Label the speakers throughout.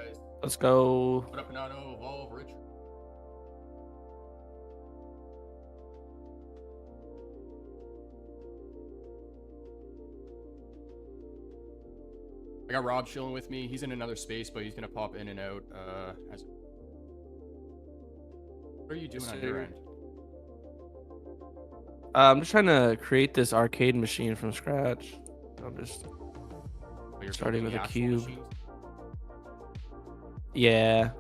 Speaker 1: guys?
Speaker 2: Let's go.
Speaker 1: What up, Nano? Evolve, Rich. I got Rob chilling with me. He's in another space, but he's gonna pop in and out. What are you doing on your end?
Speaker 2: I'm just trying to create this arcade machine from scratch. I'm just starting with a cube.
Speaker 1: Machines?
Speaker 2: Yeah.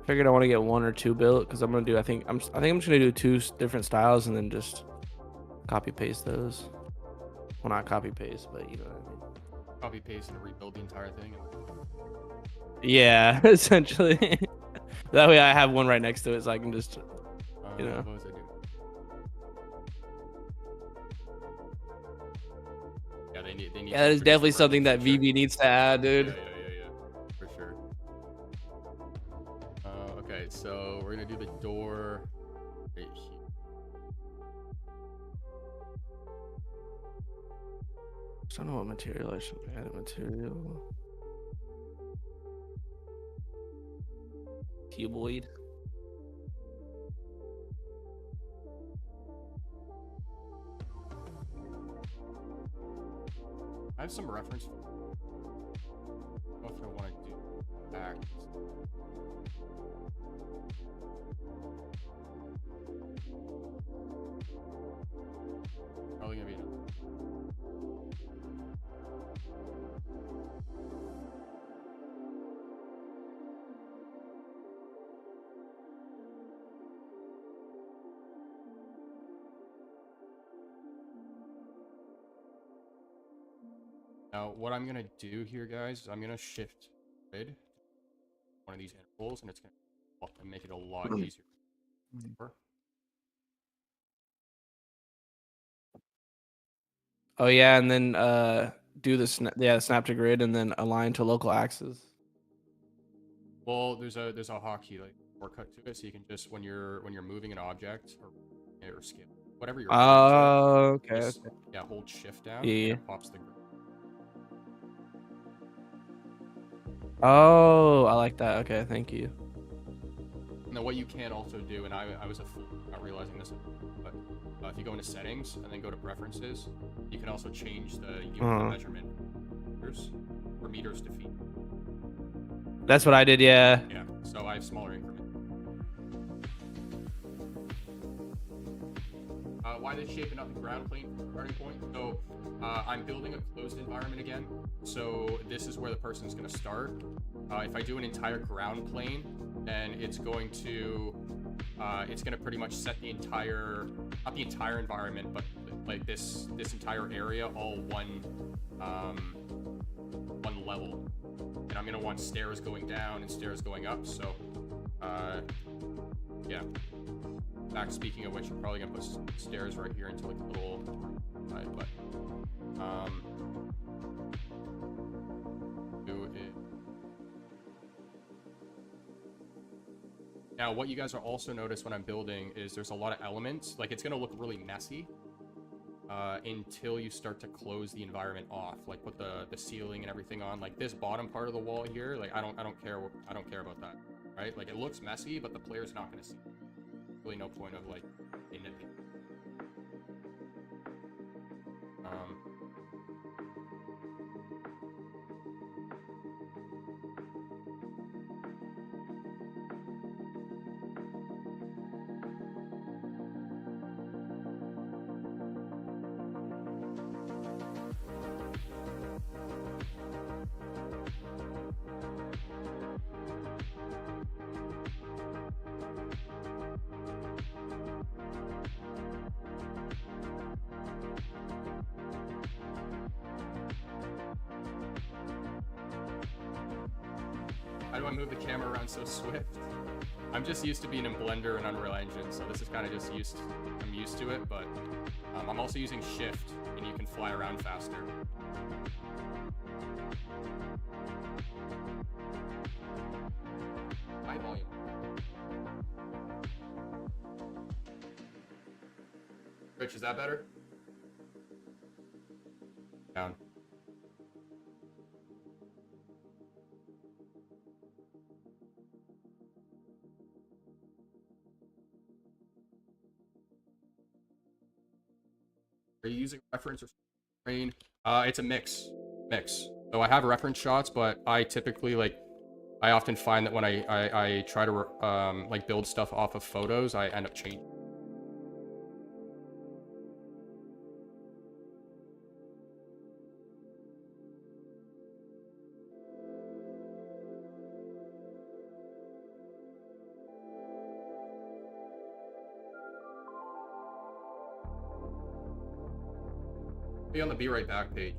Speaker 2: Figured I want to get 1 or 2 built because I'm gonna do. I think I'm just gonna do 2 different styles and then just copy paste those. Well, not copy paste, but you know what I mean.
Speaker 1: Copy paste and rebuild the entire thing.
Speaker 2: Yeah, essentially. That way I have one right next to it, so I can just, you know.
Speaker 1: What was I doing? Yeah, they need.
Speaker 2: Yeah, that is definitely something that VV needs to add, dude.
Speaker 1: Yeah, for sure. Okay, so we're gonna do the door right here.
Speaker 2: I don't know what material I should add. Material. Cuboid.
Speaker 1: I have some reference. I don't know if I want to do back. Probably gonna be enough. Now, what I'm gonna do here, guys, I'm gonna shift grid one of these intervals, and it's gonna make it a lot easier.
Speaker 2: Oh yeah, and then do the snap to grid and then align to local axis.
Speaker 1: Well, there's a hotkey like shortcut to it, so you can just when you're moving an object or scale whatever you're.
Speaker 2: Oh, okay,
Speaker 1: just,
Speaker 2: okay.
Speaker 1: Yeah, hold shift down.
Speaker 2: Yeah.
Speaker 1: And it pops the grid.
Speaker 2: Oh, I like that. Okay, thank you.
Speaker 1: Now, what you can also do, and I was a fool not realizing this, but if you go into settings and then go to preferences, you can also change the unit of measurement for meters to feet.
Speaker 2: That's what I did, yeah.
Speaker 1: Yeah, so I have smaller increments. Why they shaping up the ground plane starting point? So I'm building a closed environment again. So this is where the person's going to start. If I do an entire ground plane, then it's going to pretty much set the entire, not the entire environment, but like this entire area all one level. And I'm going to want stairs going down and stairs going up. So yeah. In fact, speaking of which, I'm probably gonna put stairs right here into like a little side, but do it. Now, what you guys will also notice when I'm building is there's a lot of elements. Like, it's gonna look really messy until you start to close the environment off, like put the ceiling and everything on. Like this bottom part of the wall here, like I don't care about that, right? Like it looks messy, but the player's not gonna see it. Really no point of like in it. How do I move the camera around so swift? I'm just used to being in Blender and Unreal Engine, so this is kind of just I'm used to it, but I'm also using shift, and you can fly around faster. High volume. Rich, is that better? Down. Are you using reference or screen? It's a mix. So I have reference shots, but I typically I often find that when I try to like build stuff off of photos, I end up changing. Be on the Be Right Back page.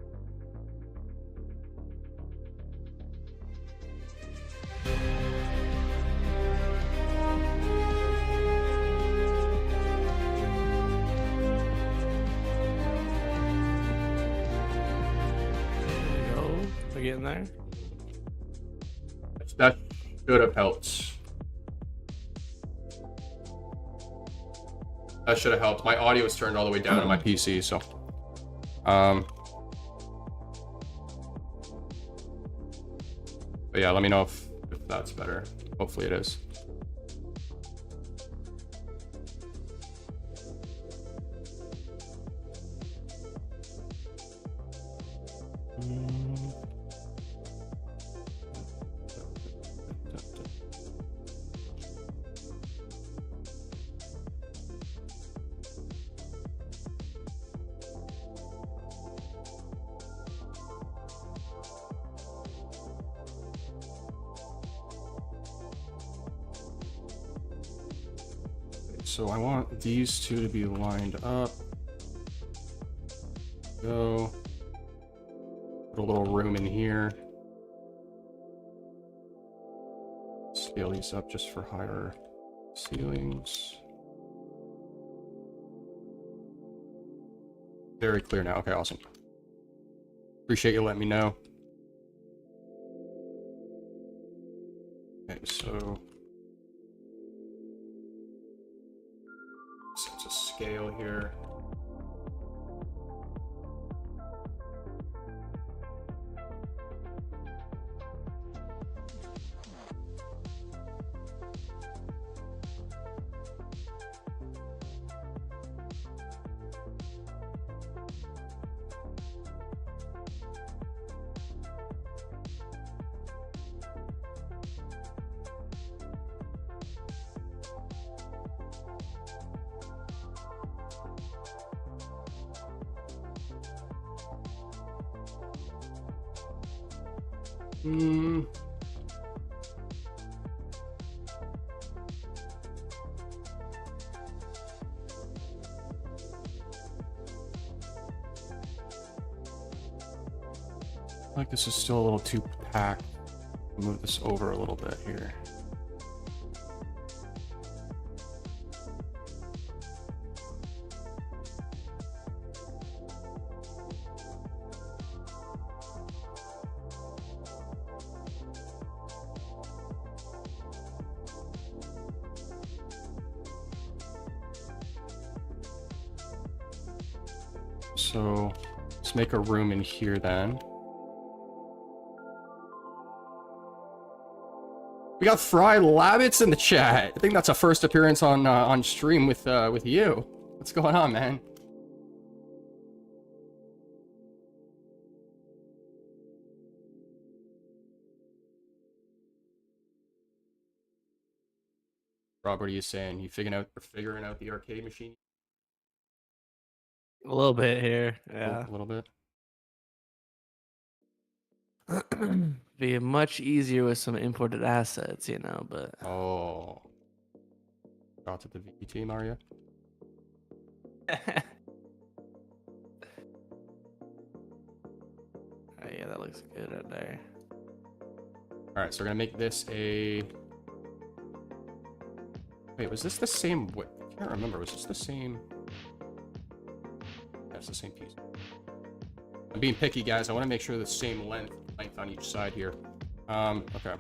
Speaker 2: We're getting there.
Speaker 1: That should have helped. That should have helped. My audio is turned all the way down on my PC, so. But yeah, let me know if that's better. Hopefully it is. So I want these two to be lined up. Go. Put a little room in here. Scale these up just for higher ceilings. Very clear now. Okay, awesome. Appreciate you letting me know. Okay, so sense of scale here. Like this is still a little too packed. Move this over a little bit here. So let's make a room in here then. We got Fry Labbits in the chat. I think that's a first appearance on stream with you. What's going on, man? Rob, what are you saying? You figuring out the arcade machine?
Speaker 2: A little bit here, yeah.
Speaker 1: A little bit.
Speaker 2: Be much easier with some imported assets, you know, but
Speaker 1: oh, got to the VE team, are you?
Speaker 2: Oh, yeah, that looks good right there.
Speaker 1: All right, so we're gonna make this a. Wait, was this the same? What? I can't remember. Was this the same? That's the same piece. I'm being picky, guys. I want to make sure the same length on each side here. Okay.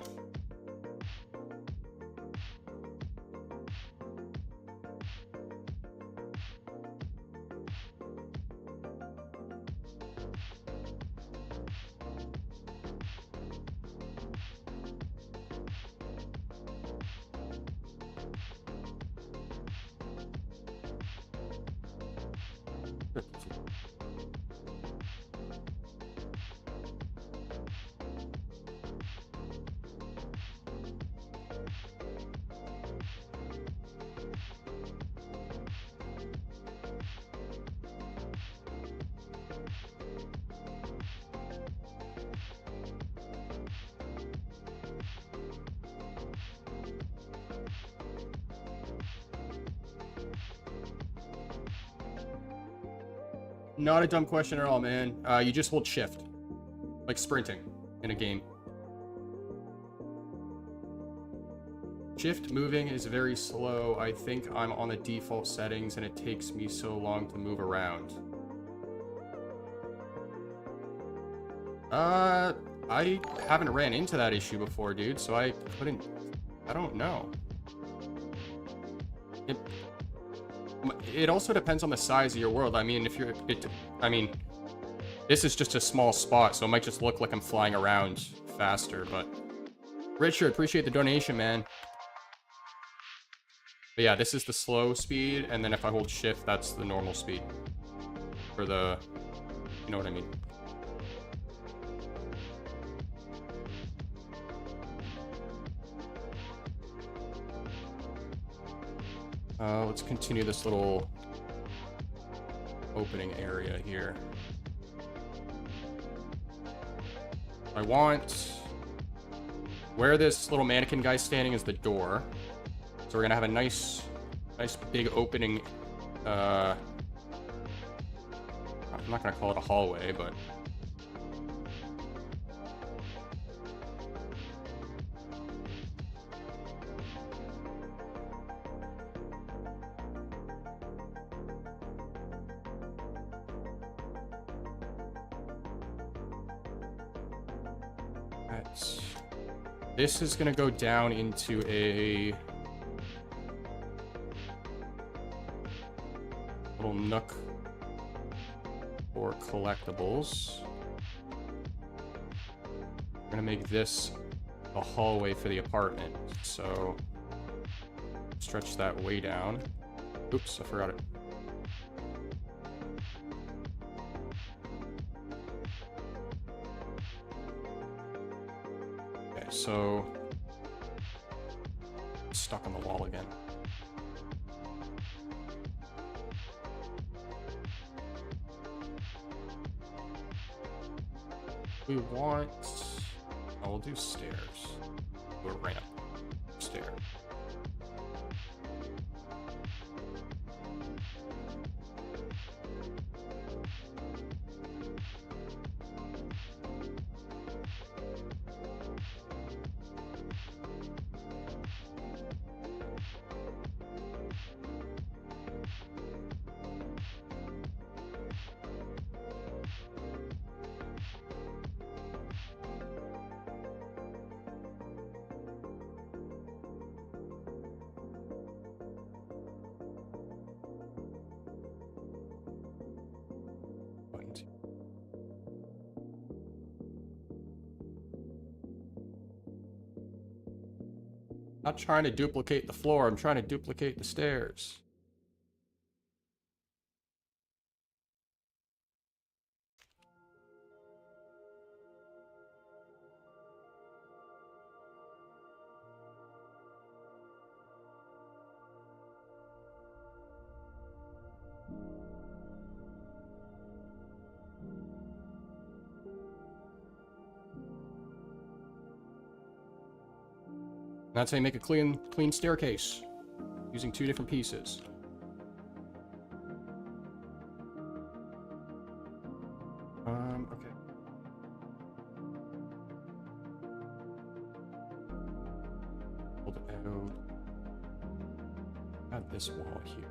Speaker 1: Not a dumb question at all, man. You just hold shift. Like sprinting in a game. Shift moving is very slow. I think I'm on the default settings and it takes me so long to move around. I haven't ran into that issue before, dude, so I don't know. It also depends on the size of your world. I mean, this is just a small spot, so it might just look like I'm flying around faster, but... Richard, appreciate the donation, man. But yeah, this is the slow speed, and then if I hold shift, that's the normal speed. For the... You know what I mean. Let's continue this little opening area here. I want... Where this little mannequin guy's standing is the door. So we're gonna have a nice big opening, I'm not gonna call it a hallway, but... This is gonna go down into a little nook for collectibles. We're gonna make this a hallway for the apartment, so stretch that way down. Oops, I forgot it. So, stuck on the wall again. We want... Oh, we'll do stairs. Or ramp. Stair. Not trying to duplicate the floor, I'm trying to duplicate the stairs. That's how you make a clean staircase, using 2 different pieces. Okay. Hold it out. Add this wall here.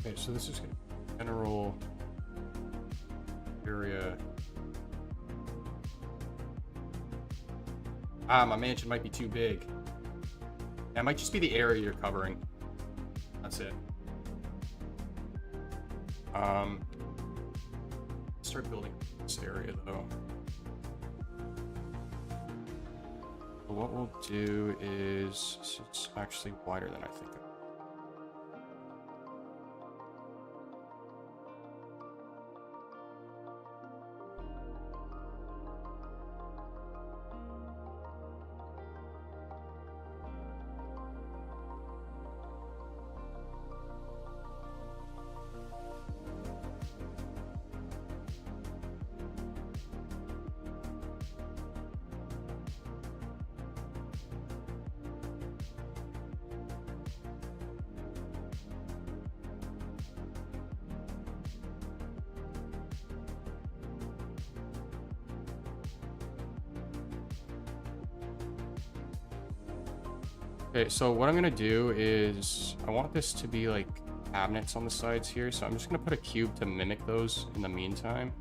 Speaker 1: Okay, so this is general Ah, my mansion might be too big. It might just be the area you're covering. That's it. Start building this area though. So what we'll do is it's actually wider than I think. Okay, so what I'm gonna do is I want this to be like cabinets on the sides here, so I'm just gonna put a cube to mimic those in the meantime.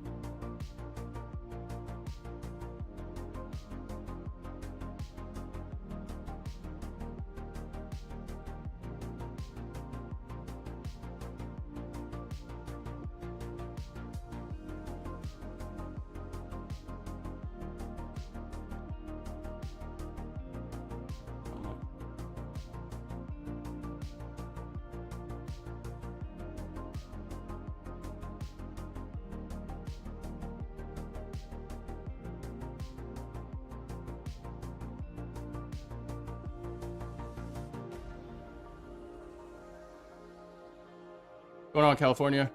Speaker 1: What's going on, California?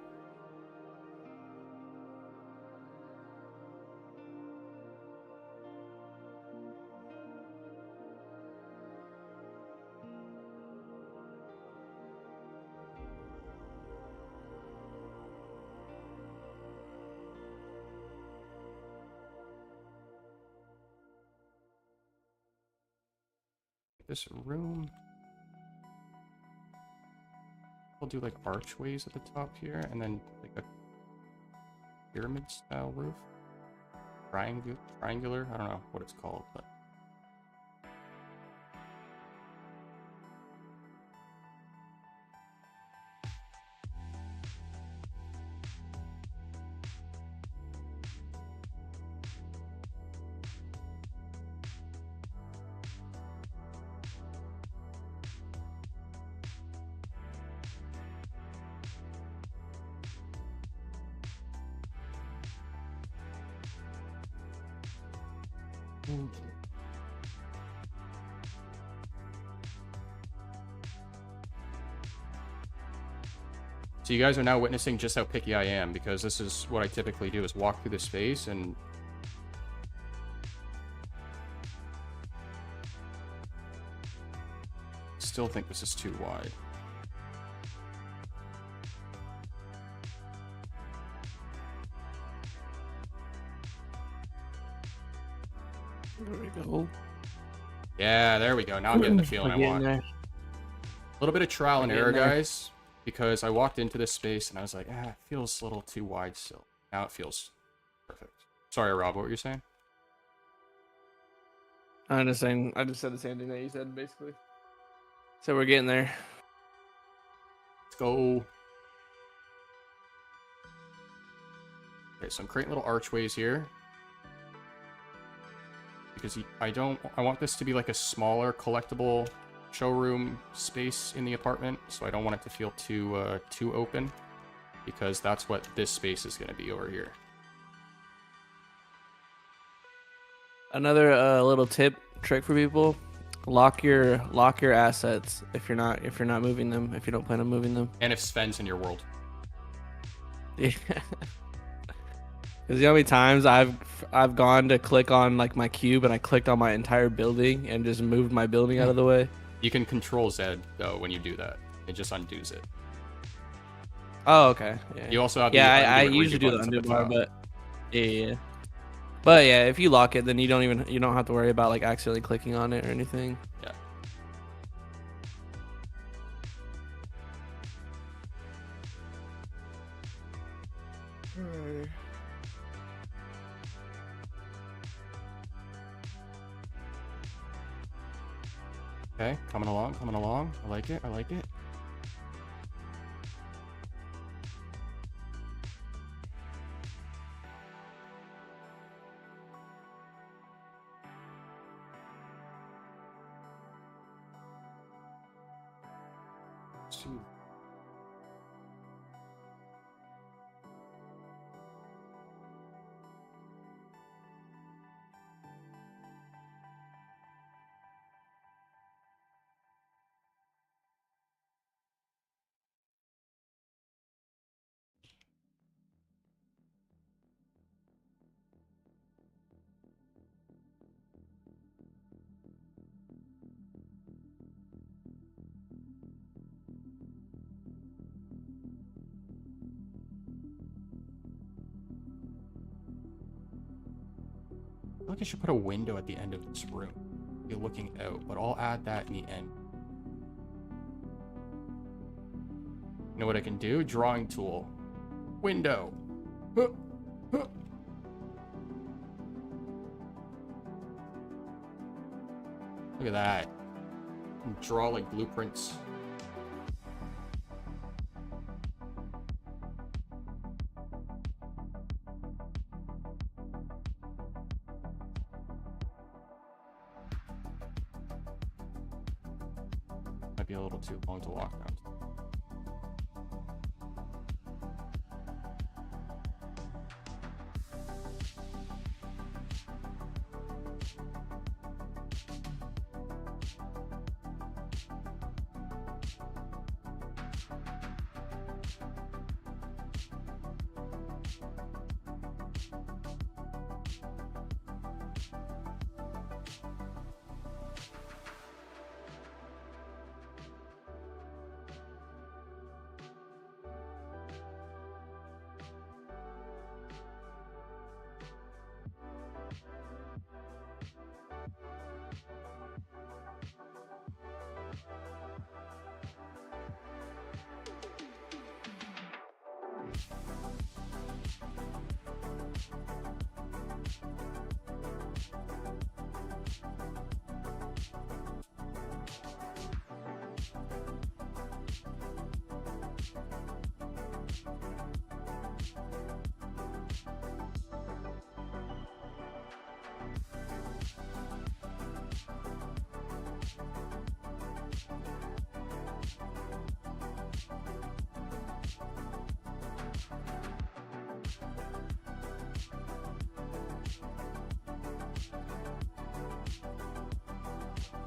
Speaker 1: This room. We'll do like archways at the top here, and then like a pyramid style roof. Triangular? I don't know what it's called, but so you guys are now witnessing just how picky I am, because this is what I typically do, is walk through the space and still think this is too wide.
Speaker 2: There we go.
Speaker 1: Yeah, there we go. Now I'm getting the feeling I want.
Speaker 2: There.
Speaker 1: A little bit of trial and error, guys, because I walked into this space and I was like, it feels a little too wide still. Now it feels perfect. Sorry, Rob, what were you saying?
Speaker 2: I understand. I just said the same thing that you said, basically. So we're getting there.
Speaker 1: Let's go. Okay, so I'm creating little archways here. Because I want this to be like a smaller collectible showroom space in the apartment, so I don't want it to feel too open, because that's what this space is going to be over here.
Speaker 2: Another little trick for people: lock your assets if you're not moving them, if you don't plan on moving them.
Speaker 1: And if Sven's in your world.
Speaker 2: Yeah. Because you know how many times I've gone to click on like my cube and I clicked on my entire building and just moved my building out of the way.
Speaker 1: You can control Z though when you do that. It just undoes it.
Speaker 2: Oh, okay. Yeah.
Speaker 1: You also have
Speaker 2: I usually do the undo bar, but yeah. But yeah, if you lock it, then you don't have to worry about like accidentally clicking on it or anything.
Speaker 1: Yeah. Okay, coming along, coming along. I like it, I like it. See. I feel like I should put a window at the end of this room. Be looking out, but I'll add that in the end. You know what I can do? Drawing tool. Window. Huh. Huh. Look at that. Draw like blueprints. Might be a little too long to walk around.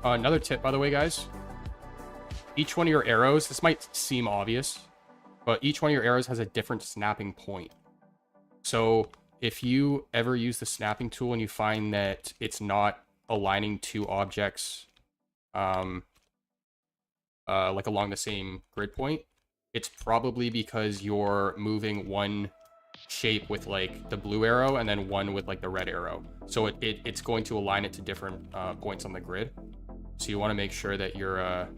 Speaker 1: Another tip, by the way, guys. Each one of your arrows, this might seem obvious, but each one of your arrows has a different snapping point. So if you ever use the snapping tool and you find that it's not aligning two objects like along the same grid point, it's probably because you're moving one shape with like the blue arrow and then one with like the red arrow. So it's going to align it to different points on the grid. So you want to make sure that you're and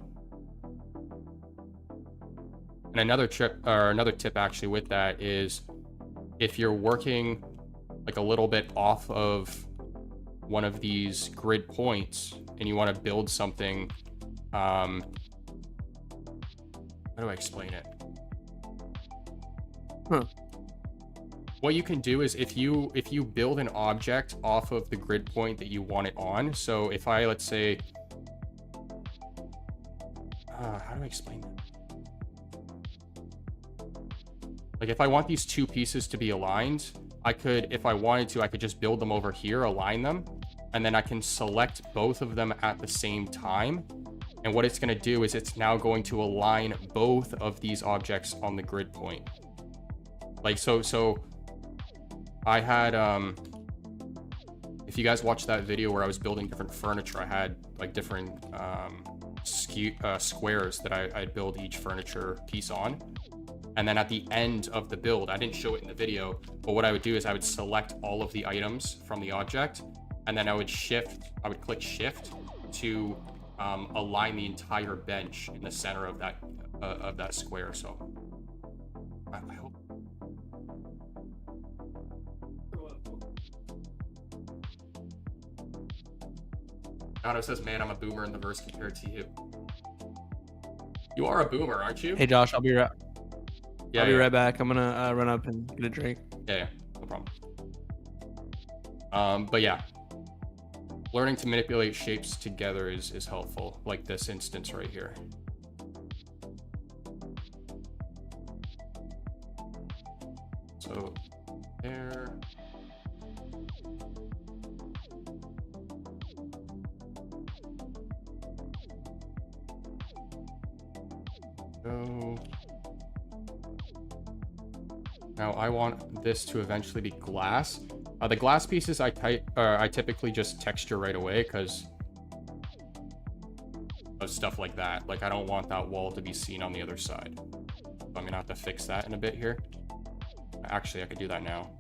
Speaker 1: another tip actually with that is if you're working like a little bit off of one of these grid points and you want to build something, how do I explain it? What you can do is if you build an object off of the grid point that you want it on. So if I, let's say, how do I explain that? Like if I want these two pieces to be aligned, I could, if I wanted to, I could just build them over here, align them, and then I can select both of them at the same time. And what it's going to do is it's now going to align both of these objects on the grid point. Like, so I had, if you guys watched that video where I was building different furniture, I had like different squares that I'd build each furniture piece on. And then at the end of the build, I didn't show it in the video, but what I would do is I would select all of the items from the object, and then I would click shift to align the entire bench in the center of that square. So I hope. Otto says, man, I'm a boomer in the verse compared to you. You are a boomer, aren't you?
Speaker 2: Hey Josh, I'll be right.
Speaker 1: Yeah,
Speaker 2: I'll be
Speaker 1: yeah.
Speaker 2: right back. I'm gonna run up and get a drink.
Speaker 1: Yeah, no problem. But yeah, learning to manipulate shapes together is helpful, like this instance right here. So there. Go. Now I want this to eventually be glass. The glass pieces I typically just texture right away because of stuff like that. Like I don't want that wall to be seen on the other side. So I'm gonna have to fix that in a bit here. Actually, I could do that now.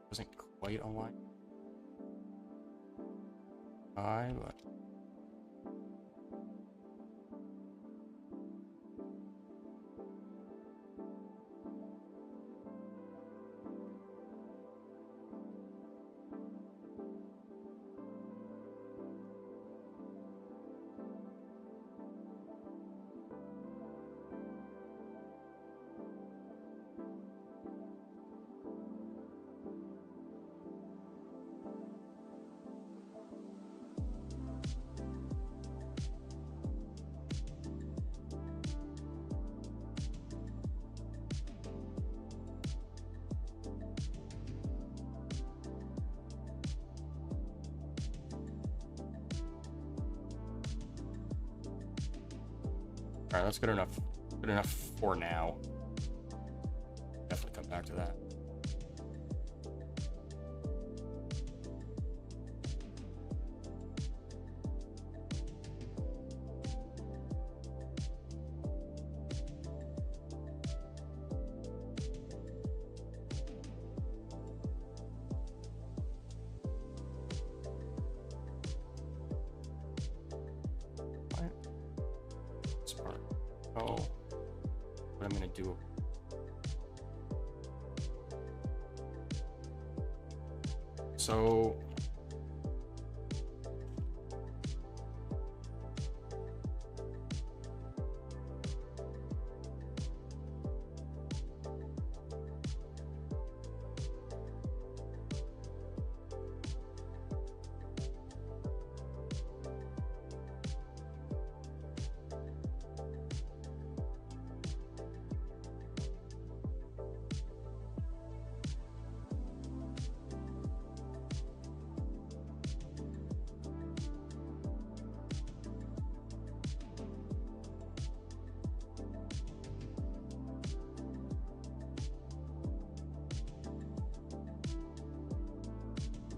Speaker 1: Wasn't quite aligned. But all right, that's good enough. Good enough for now. Definitely come back to that. This part. Oh, what I'm gonna do. So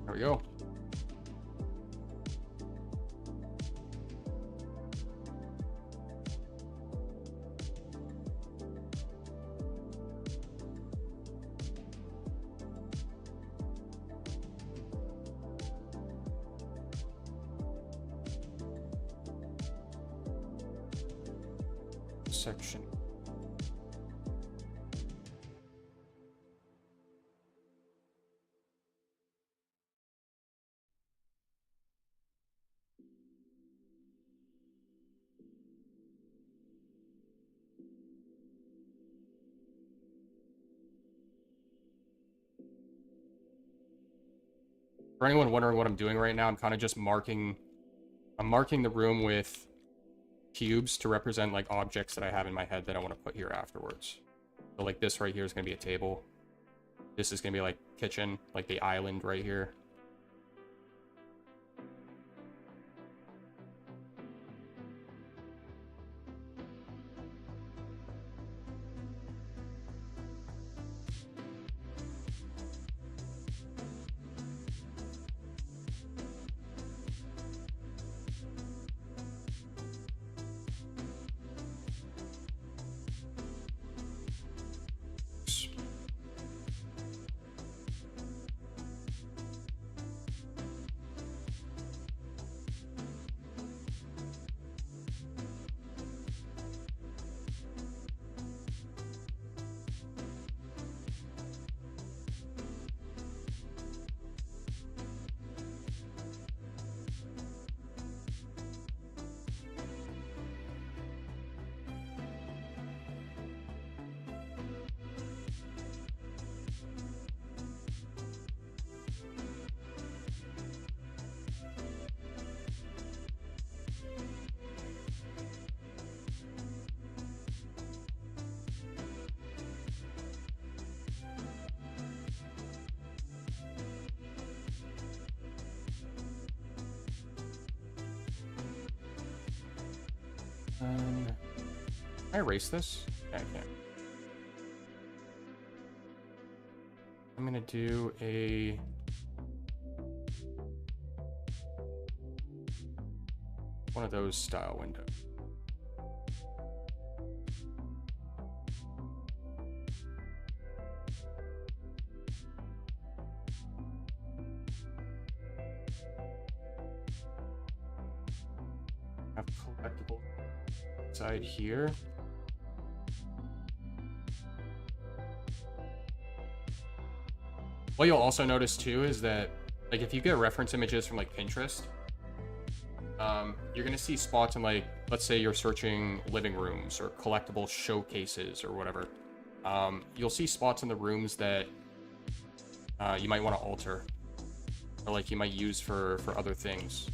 Speaker 1: there we go. Section. For anyone wondering what I'm doing right now, I'm kind of just marking the room with cubes to represent like objects that I have in my head that I want to put here afterwards. So like this right here is going to be a table. This is going to be like kitchen, like the island right here. Can I erase this? Yeah, I can. I'm gonna do a one of those style windows. Have collectible side here. What you'll also notice too is that, like, if you get reference images from like Pinterest, you're gonna see spots in, like, let's say you're searching living rooms or collectible showcases or whatever. You'll see spots in the rooms that you might want to alter, or like you might use for other things.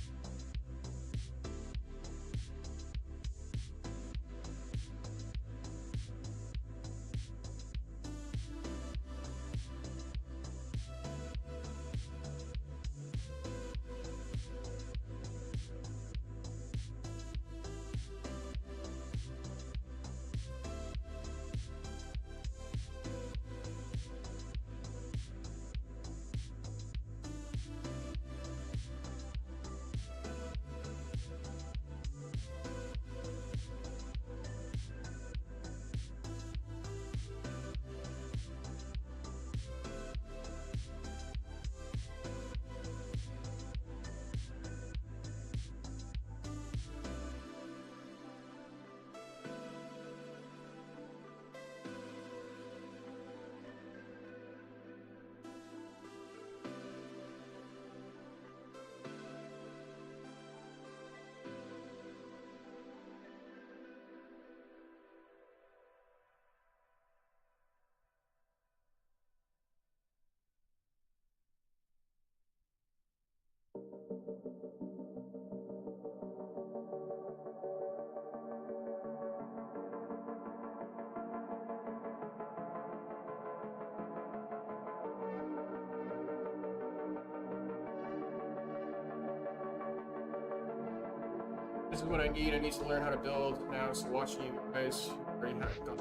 Speaker 1: This is what I need. I need to learn how to build now. So watching you guys already had it done.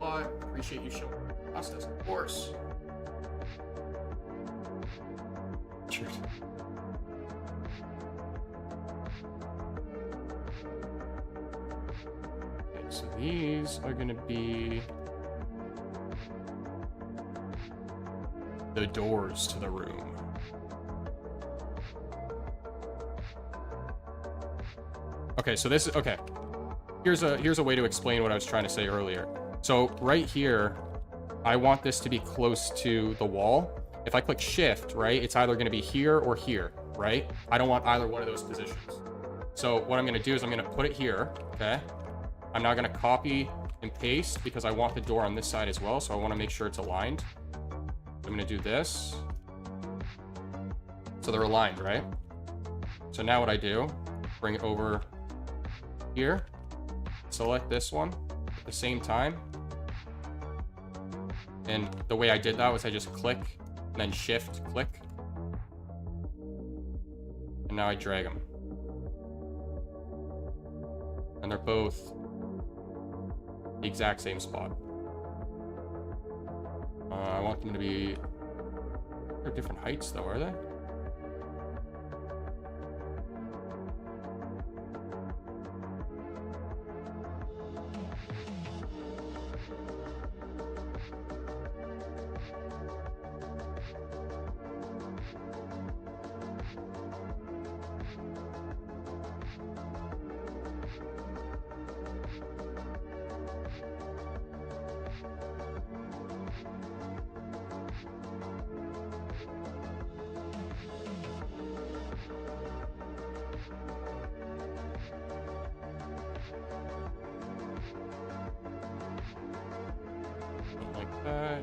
Speaker 1: I appreciate you showing the process, of course. Cheers. Okay, so these are gonna be the doors to the room. Okay, so this is okay. Here's a way to explain what I was trying to say earlier. So right here, I want this to be close to the wall. If I click shift, right, it's either going to be here or here, right? I don't want either one of those positions. So what I'm going to do is I'm going to put it here, okay? I'm now going to copy and paste because I want the door on this side as well, so I want to make sure it's aligned. I'm going to do this. So they're aligned, right? So now what I do, bring it over here, select this one at the same time. And the way I did that was I just click and then shift click. And now I drag them. And they're both the exact same spot. I want them to be, they're different heights though, are they? Like that.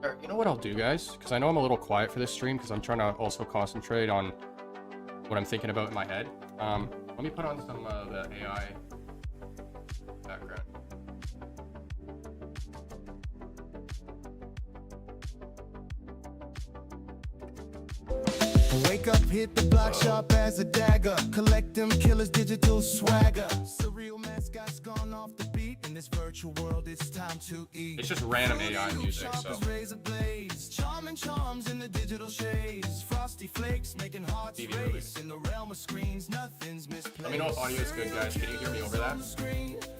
Speaker 1: Alright, you know what I'll do, guys? Because I know I'm a little quiet for this stream because I'm trying to also concentrate on what I'm thinking about in my head. Let me put on some of the AI background.
Speaker 3: Wake up, hit the block sharp as a dagger. Collect them killers, digital swagger. Surreal mascots gone off the beat. In this virtual world, it's time to eat.
Speaker 1: It's just random AI music, so.
Speaker 3: Razor blades, charming charms in the digital shades. Frosty flakes making hearts race. In the realm of screens, nothing's misplaced.
Speaker 1: Let me know if audio is good, guys. Can you hear me over that?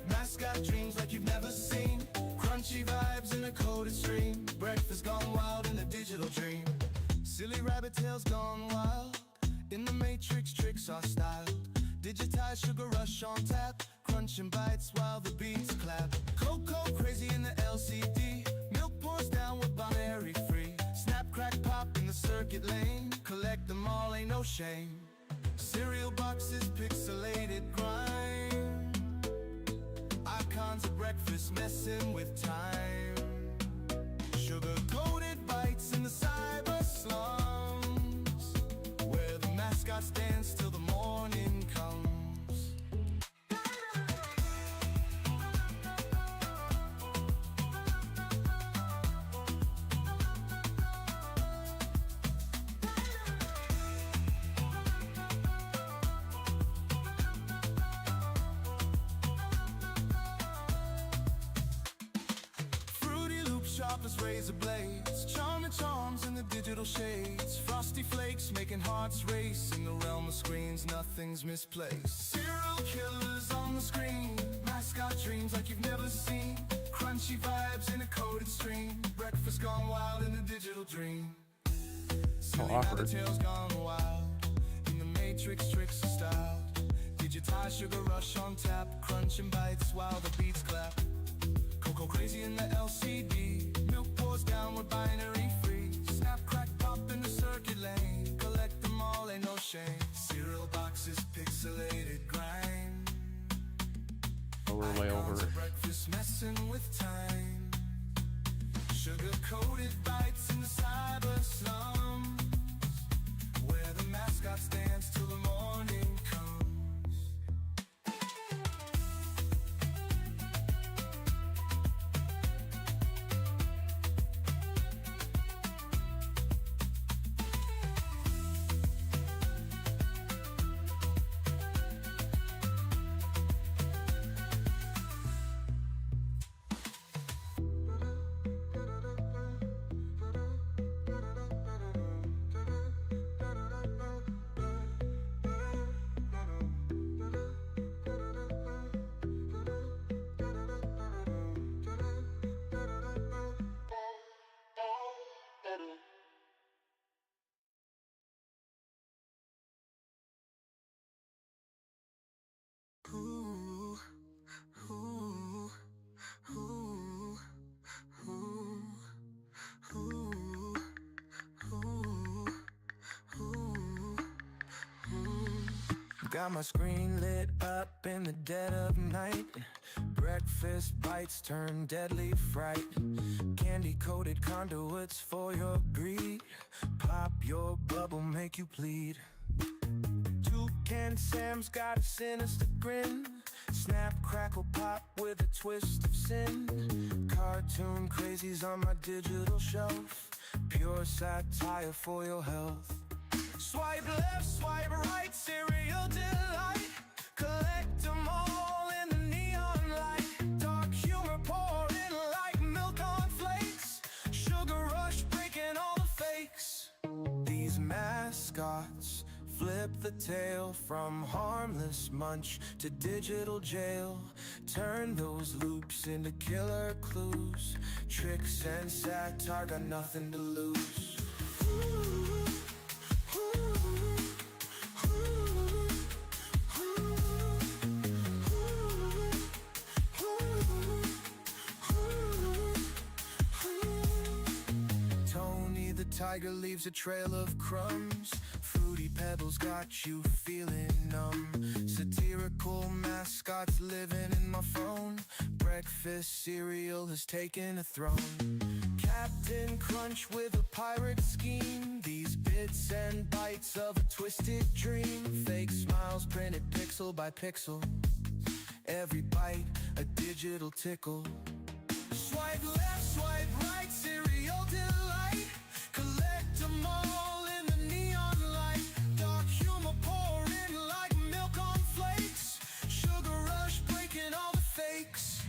Speaker 3: Mascot dreams like you've never seen. Crunchy vibes in a coded stream. Breakfast gone wild in the digital dream. Silly rabbit tails gone wild. In the matrix tricks are styled. Digitized sugar rush on tap. Crunching bites while the beats clap. Cocoa crazy in the LCD. Milk pours down with binary free. Snap crack pop in the circuit lane. Collect them all, ain't no shame. Cereal boxes pixelated grind. Icons of breakfast messing with time. Sugar coated bites in the cyber slums, where the mascot stands till the morning comes. Sharp as razor blades, charming charms in the digital shades. Frosty flakes making hearts race. In the realm of screens, nothing's misplaced. Serial killers on the screen. Mascot dreams like you've never seen. Crunchy vibes in a coded stream. Breakfast gone wild in the digital dream. Silly rabbit tails gone wild. In the matrix tricks are styled. Digitized sugar rush on tap. Crunching bites while the beats clap. Cocoa crazy in the LCD. Milk pours down with binary free. Snap crack pop in the circuit lane. Collect them all, ain't no shame. Cereal boxes pixelated grind.
Speaker 1: Overlay over.
Speaker 3: Breakfast messing with time. Sugar coated bites in the cyber slums, where the mascot stands till the morning comes. Got my screen lit up in the dead of night. Breakfast bites turn deadly fright. Candy-coated conduits for your greed. Pop your bubble, make you plead. Toucan Sam's got a sinister grin. Snap, crackle, pop with a twist of sin. Cartoon crazies on my digital shelf. Pure satire for your health. Swipe left, swipe right, cereal delight. Collect them all in the neon light. Dark humor pouring like milk on flakes. Sugar rush breaking all the fakes. These mascots flip the tail from harmless munch to digital jail. Turn those loops into killer clues. Tricks and satire got nothing to lose. Tony the tiger leaves a trail of crumbs. Fruit fruity pebbles got you feeling numb. Satirical mascots living in my phone. Breakfast cereal has taken a throne. Captain Crunch with a pirate scheme. These bits and bytes of a twisted dream. Fake smiles printed pixel by pixel. Every bite a digital tickle. Swipe left, swipe right, cereal delight. Collect them all in the neon light. Dark humor pouring like milk on flakes. Sugar rush breaking all the fakes.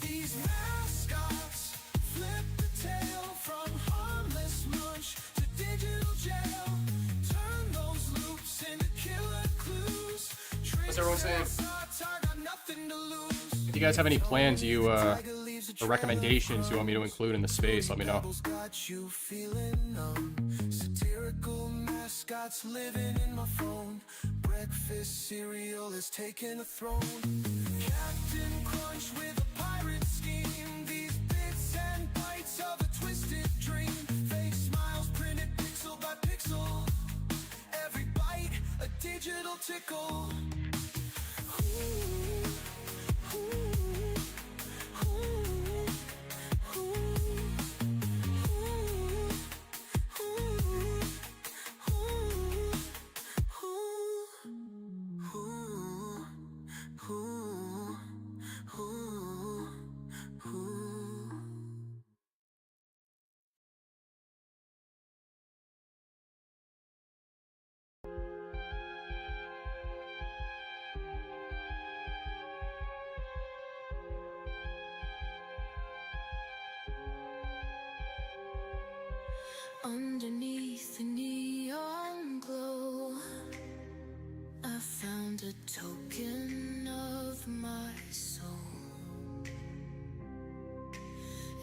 Speaker 3: These mascots flip the tail from harmless munch to digital jail. Turn those loops into killer clues.
Speaker 1: What's everyone saying?
Speaker 3: Got nothing to lose.
Speaker 1: If you guys have any plans or recommendations you want me to include in the space, let me know.
Speaker 3: Got you feeling numb. Satirical mascots living in my phone. Breakfast cereal has taken a throne. Captain Crunch with a pirate scheme. These bits and bytes of a twisted dream. Fake smiles printed pixel by pixel. Every bite a digital tickle. Underneath the neon glow, I found a token of my soul.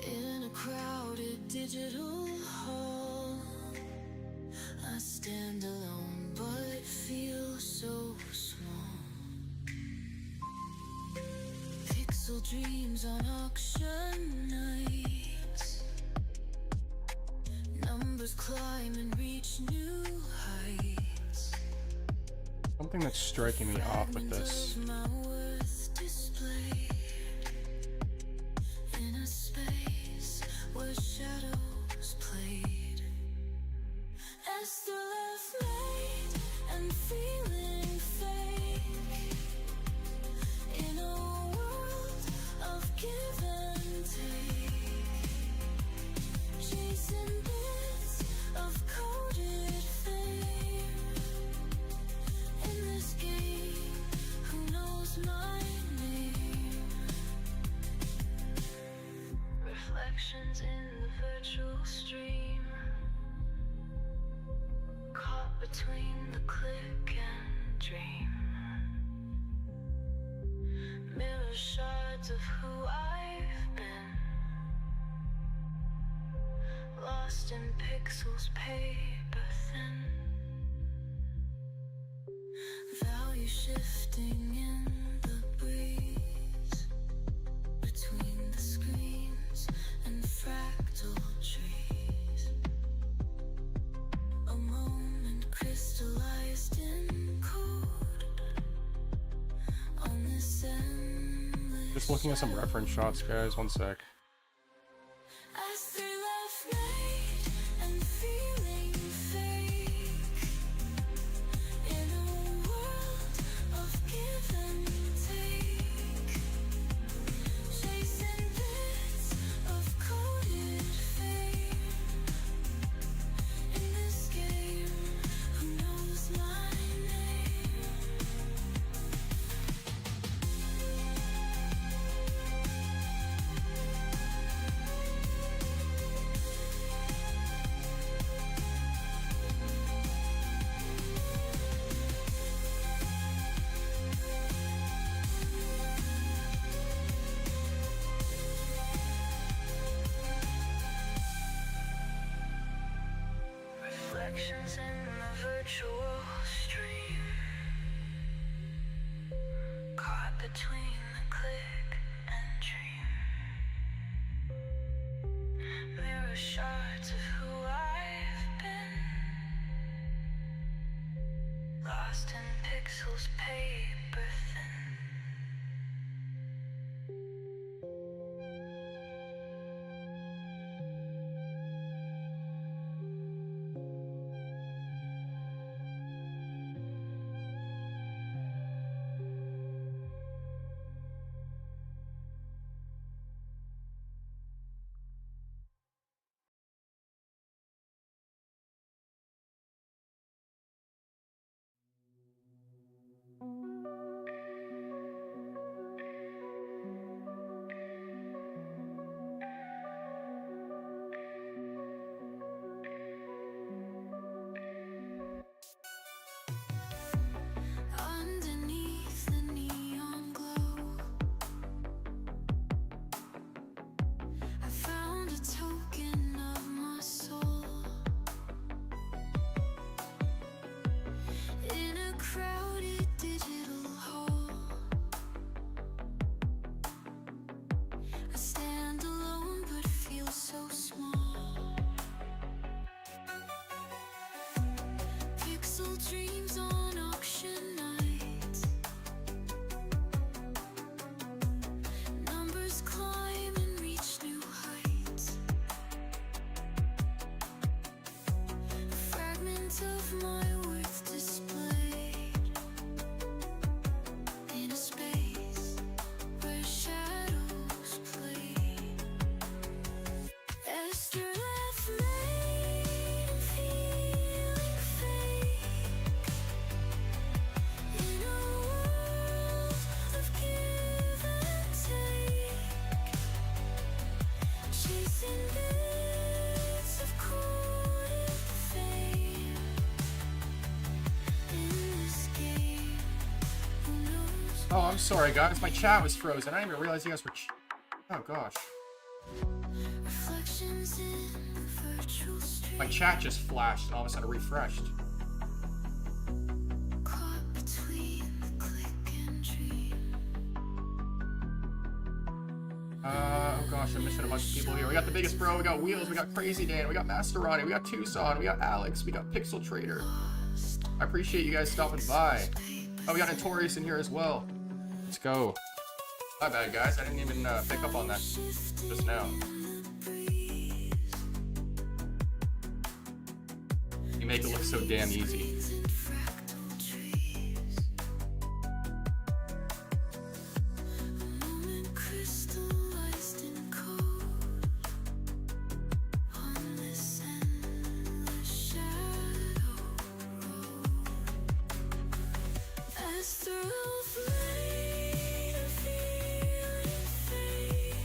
Speaker 3: In a crowded digital hall, I stand alone but feel so small. Pixel dreams on auction nights. Numbers climb and reach new heights.
Speaker 1: Something that's striking me off with this.
Speaker 3: My worth displayed in a space where shadows played. As the left made and feeling fake in a world of give and take. Chasing bits of coded fame. In this game, who knows my name? Reflections in the virtual stream. Caught between the click and dream. Mirror shards of who I've been. Lost in pixels, paper thin. Value shifting in the breeze. Between the screens and fractal trees. A moment crystallized in code. On this endless
Speaker 1: Just looking at some reference shots, guys. One sec.
Speaker 3: as they left made and feeling fake in a world of give and take. Chasing bits of coded fame. In this game, who knows my name? pixels paper thin. Underneath the neon glow, I found a token of my soul. In a crowded digital hall, I stand alone but feel so small. Pixel dreams on auction night, numbers climb and reach new heights. A fragment of my worth displayed in a space where shadows play. Esther left made and feeling fake in a world of give and take, chasing bits of cold fame. In this game, who knows?
Speaker 1: Oh, I'm sorry, guys. My chat was frozen. I didn't even realize you guys were. Oh gosh,
Speaker 3: Reflections in the virtual street,
Speaker 1: my chat just flashed and all of a sudden refreshed.
Speaker 3: caught between the click and dream.
Speaker 1: Oh gosh, I'm missing a bunch of people here. We got the biggest bro, we got Wheels, we got Crazy Dan, we got Masteroni, we got Tucson, we got Alex, we got Pixel Trader. I appreciate you guys stopping by. Oh, we got Notorious in here as well. Let's go. My bad, guys. I didn't even pick up on that just now. You make it look so damn easy.
Speaker 3: And fractal trees, a moment crystallized in code on this endless shadow road. As through flame and feeling fade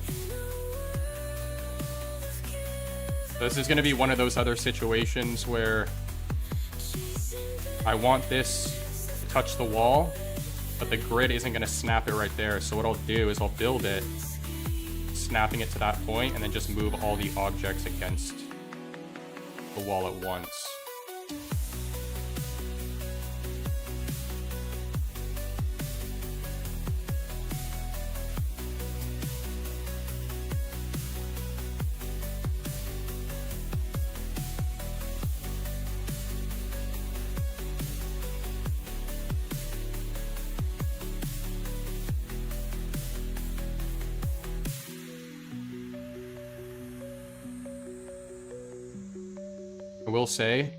Speaker 3: in a world of give.
Speaker 1: This is going to be one of those other situations where I want this to touch the wall, but the grid isn't going to snap it right there. So what I'll do is I'll build it, snapping it to that point, and then just move all the objects against the wall at once. I will say,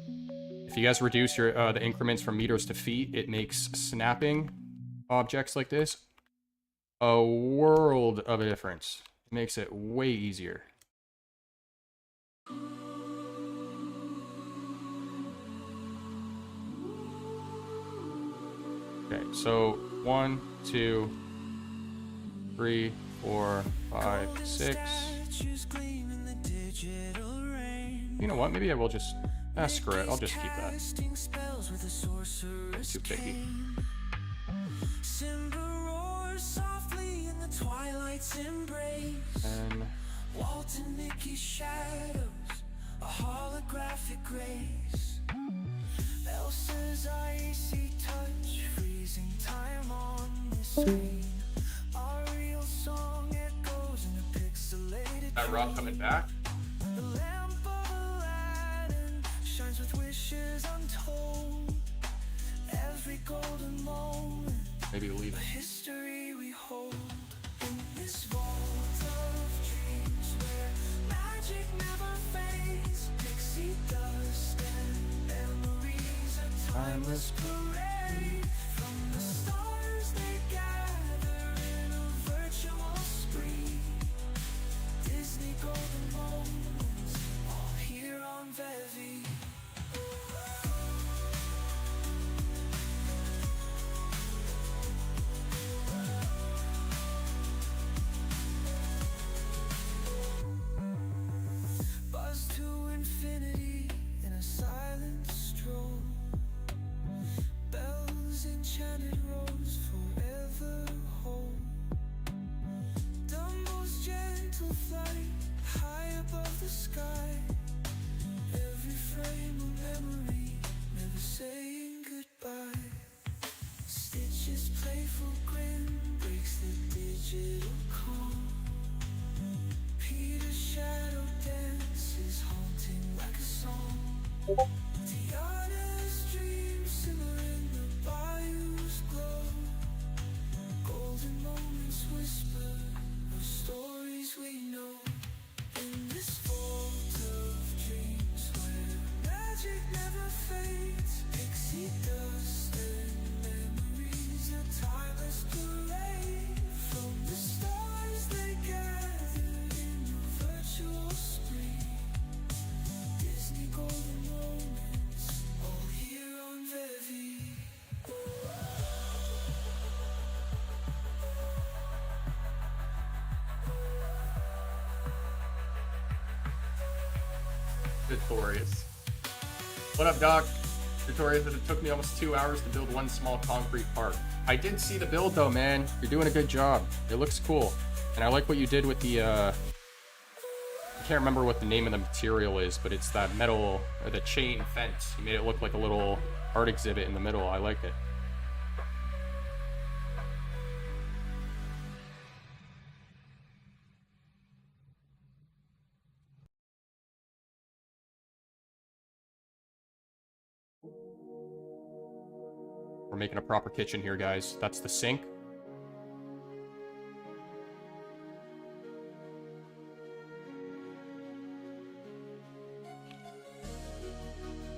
Speaker 1: if you guys reduce your the increments from meters to feet, it makes snapping objects like this a world of a difference. It makes it way easier. Okay, so 1, 2, 3, 4, 5, 6. You know what? Maybe I will just. Screw it. I'll just keep that. Too picky. And
Speaker 3: Walton Mickey shadows, a holographic grace. Elsa's icy touch, freezing time on the screen. Our real song echoes in a pixelated
Speaker 1: that Rob coming back.
Speaker 3: The lamp of Aladdin shines with wishes untold. golden moment,
Speaker 1: Maybe leave
Speaker 3: a
Speaker 1: it.
Speaker 3: history we hold in this vault of dreams where magic never fades. Pixie dust and memories, a timeless parade. From the stars they gather in a virtual spree. Disney golden moments, all here on VEVE. Buzz to infinity in a silent stroll. Bells enchanted rose forever whole. Dumbo's gentle flight high above the sky. Every frame of memory, never saying goodbye. Stitch's playful grin breaks the digital calm. Peter's shadow dance is haunting like a song. Tiana's dreams simmer in the bayou's glow. Golden moments whisper of stories we know. In this vault of dreams where magic never fades. Pixie dust and memories, a timeless parade. From the stars they gather in a virtual spree. Disney golden moments, all here on VEVE.
Speaker 1: Victorious. What up, Doc? Victorious, it took me almost 2 hours to build one small concrete part. I did see the build though, man. You're doing a good job. It looks cool. And I like what you did with the, I can't remember what the name of the material is, but it's that metal, or the chain fence. You made it look like a little art exhibit in the middle. I like it. We're making a proper kitchen here, guys. That's the sink.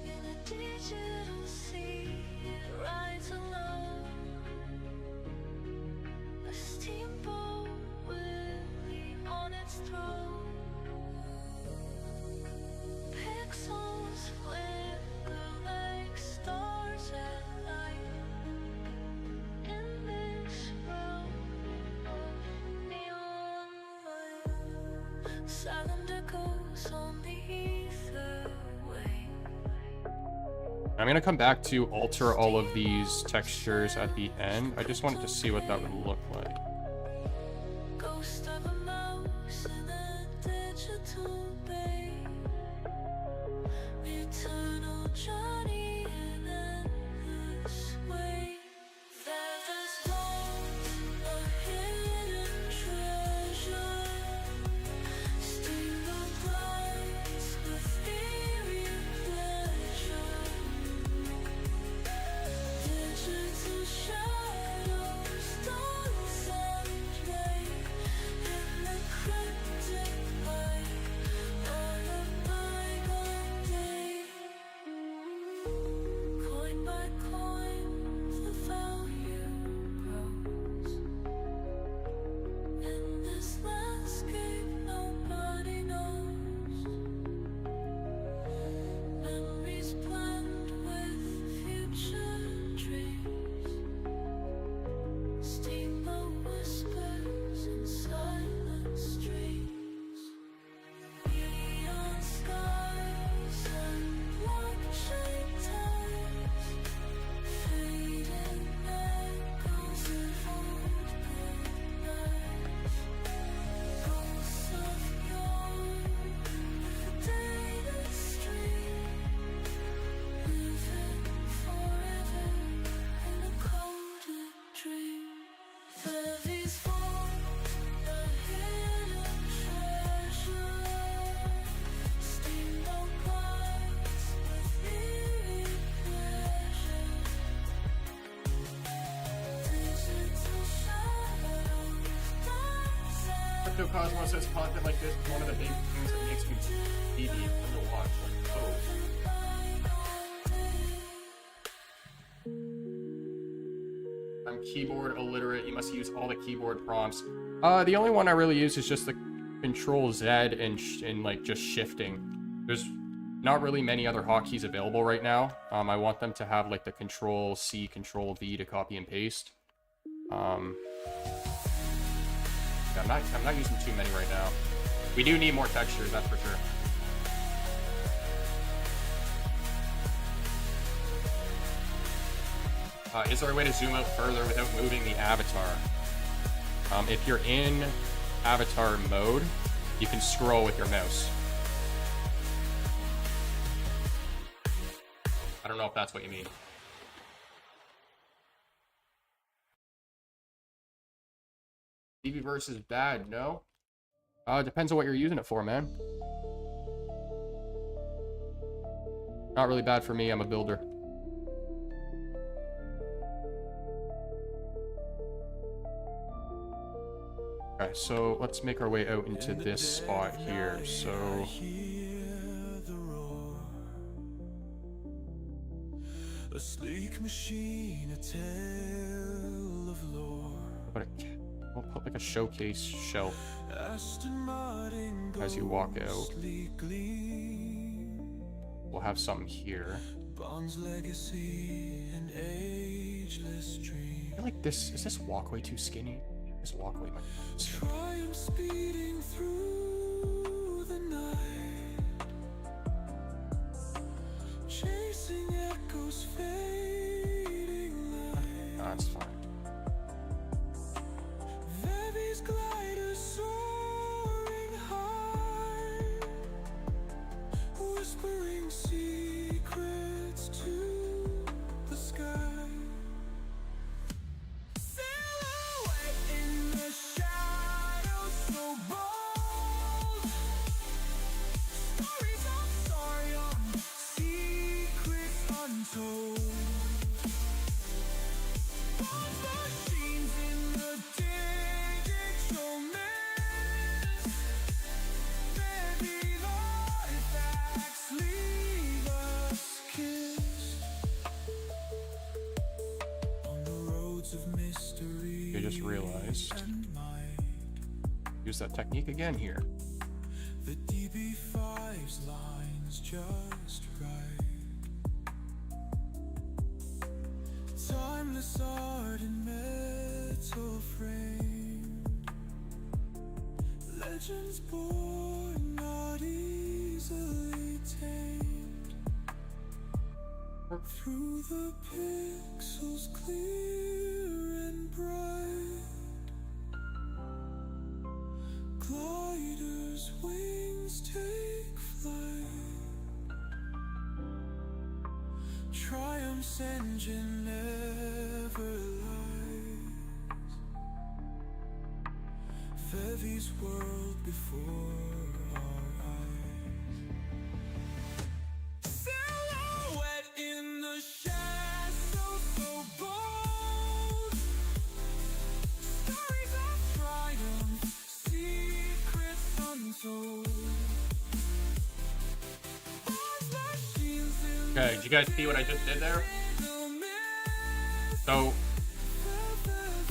Speaker 3: In a digital sea, it rides alone. A steamboat will on its throne. Pixels flicker like stars at night. In this realm of neon light, silent echoes on the ether wave.
Speaker 1: I'm gonna come back to alter all of these textures at the end. I just wanted to see what that would look like.
Speaker 3: Ghost of a mouse in a digital bay. Eternal journey in endless way. VEVE's home, a hidden treasure. Steamboat glides with eerie pleasure. Digital shadows dance and play in the cryptic light on a bygone day.
Speaker 1: Cryptocosmos says content like this is one of the big things that makes me TV fun to watch. Oh. I'm keyboard illiterate. You must use all the keyboard prompts. The only one I really use is just the Control Z and like just shifting. There's not really many other hotkeys available right now. I want them to have like the Control C, Control V to copy and paste. Yeah, I'm not using too many right now. We do need more textures, that's for sure. Is there a way to zoom out further without moving the avatar? If you're in avatar mode, you can scroll with your mouse. I don't know if that's what you mean. VEVEVERSE is bad, no? It depends on what you're using it for, man. Not really bad for me, I'm a builder. Okay, so let's make our way out into this spot here. So a sleek machine, a tale of lore. We'll put like a showcase shelf as you walk out. We'll have something here. I feel like this is this walkway too skinny? This walkway might be too skinny. Speeding through the night, chasing echoes fading light. That's fine. VEVEVERSE gliders soaring high, whispering secrets to the sky. I just realized. Use that technique again here. The DB5's lines just right. Timeless art in metal frame. Legends born, not easily tamed. Through the pixels clear and bright, gliders' wings take flight. Triumph's engine never lies. VEVEVERSE world before our eyes. Silhouette in the shadow, so bold. Stories of triumph, secrets untold. Okay, did you guys see what I just did there? So,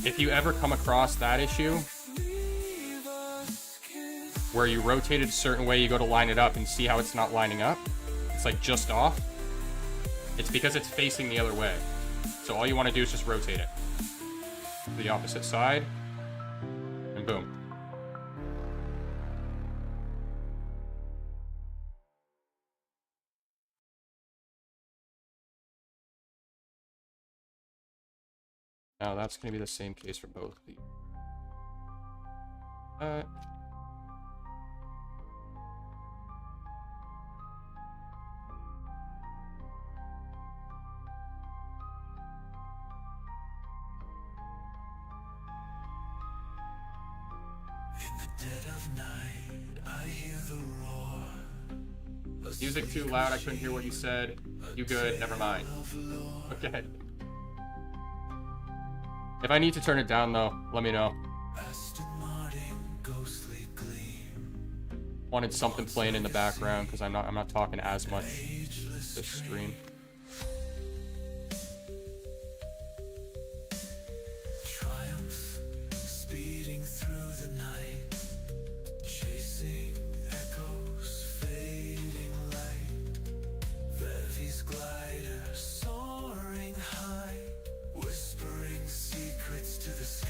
Speaker 1: if you ever come across that issue, where you rotated a certain way, you go to line it up and see how it's not lining up, it's like just off, it's because it's facing the other way. So all you want to do is just rotate it to the opposite side, and boom. Now that's going to be the same case for both of these. In the dead of night, I hear the roar. Music too loud, I couldn't hear what you said. You good, never mind. Okay. If I need to turn it down though, let me know. Ghostly Wanted something playing in the background because I'm not talking as much this stream.
Speaker 3: Triumph speeding through the night, chasing echoes, fading light. Veve's glider soaring high, whispering secrets to the sky.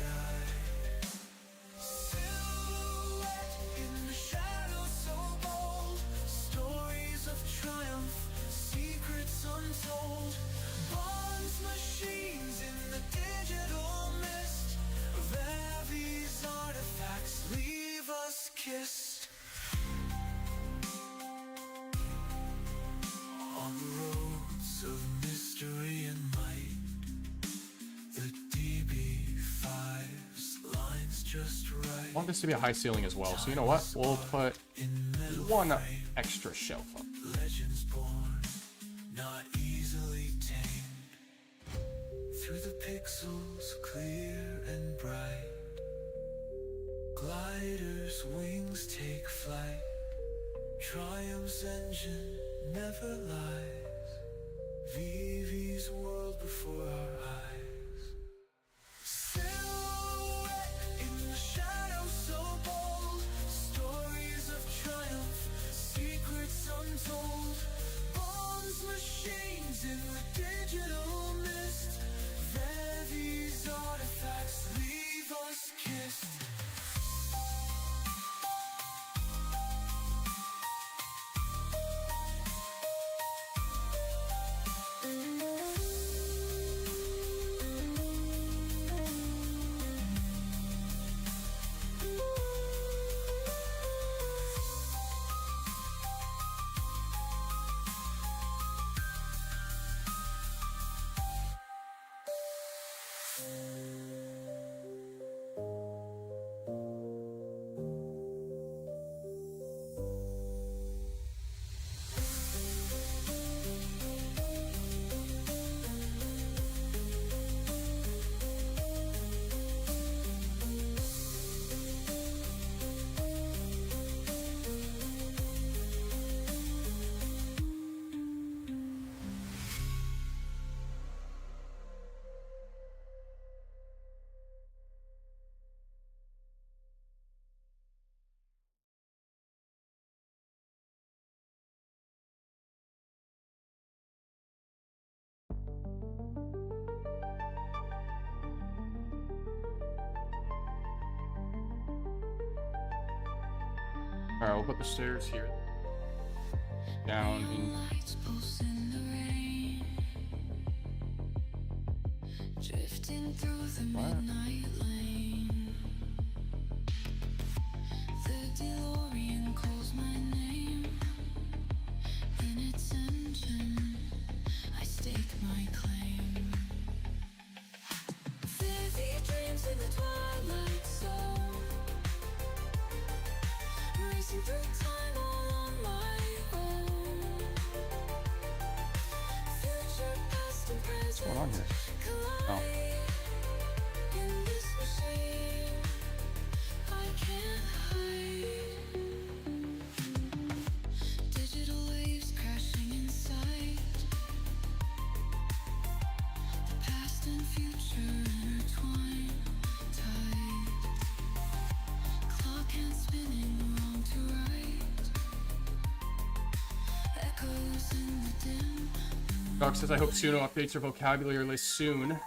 Speaker 3: Silhouette in the shadows so bold, stories of triumph, secrets untold. Bonds machines in the digital mist, Veve's artifacts leave us kissed. On the roads of mystery and might, the DB5's lines just right.
Speaker 1: I want this to be a high ceiling as well, so you know what? We'll put one extra shelf up.
Speaker 3: Legends born, not easily tamed. Through the pixels, clear and bright, gliders' wings take flight. Triumph's engine never lies. VEVE's world before our eyes. Silhouette in the shadows so bold, stories of triumph, secrets untold. Bonds machines in the digital mist, Veve's artifacts leave us kissed.
Speaker 1: Alright, we'll put the stairs here. Down in.
Speaker 3: Drifting through the midnight lane, the DeLorean calls my name. In its engine, I stake my claim. Vivid dreams in the twilight zone, racing through time all on my own. Future, past, and present.
Speaker 1: What's going on here? Oh.
Speaker 3: In this machine, I can't hide. Digital waves crashing inside. The past and future intertwine tight. Clock hands spinning wrong to right. Echoes in the dim.
Speaker 1: Doc says, I hope Suno updates her vocabulary list soon.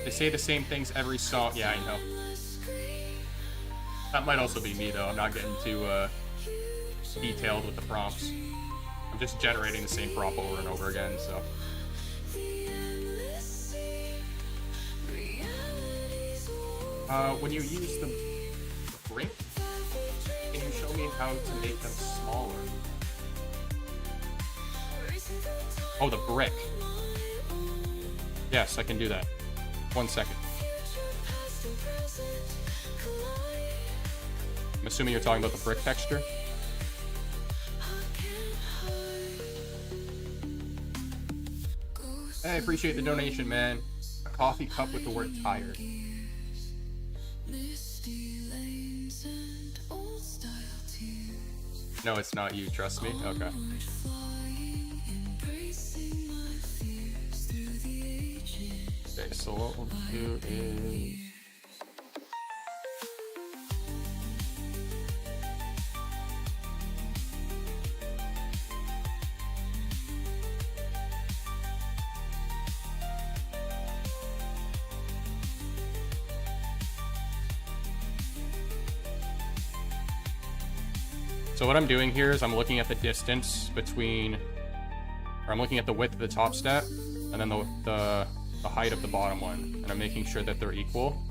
Speaker 1: They say the same things every song. Yeah, I know. That might also be me, though. I'm not getting too detailed with the prompts. I'm just generating the same prompt over and over again, so. When you use the brick, can you show me how to make them smaller? Oh, the brick. Yes, I can do that. 1 second. I'm assuming you're talking about the brick texture. Hey, I appreciate the donation, man. A coffee cup with the word tired.
Speaker 3: Misty lanes and old style tears.
Speaker 1: No, it's not you. Trust me. Okay. Okay, so what we'll do is... So what I'm doing here is I'm looking at the distance between, or I'm looking at the width of the top step, and then the height of the bottom one, and I'm making sure that they're equal,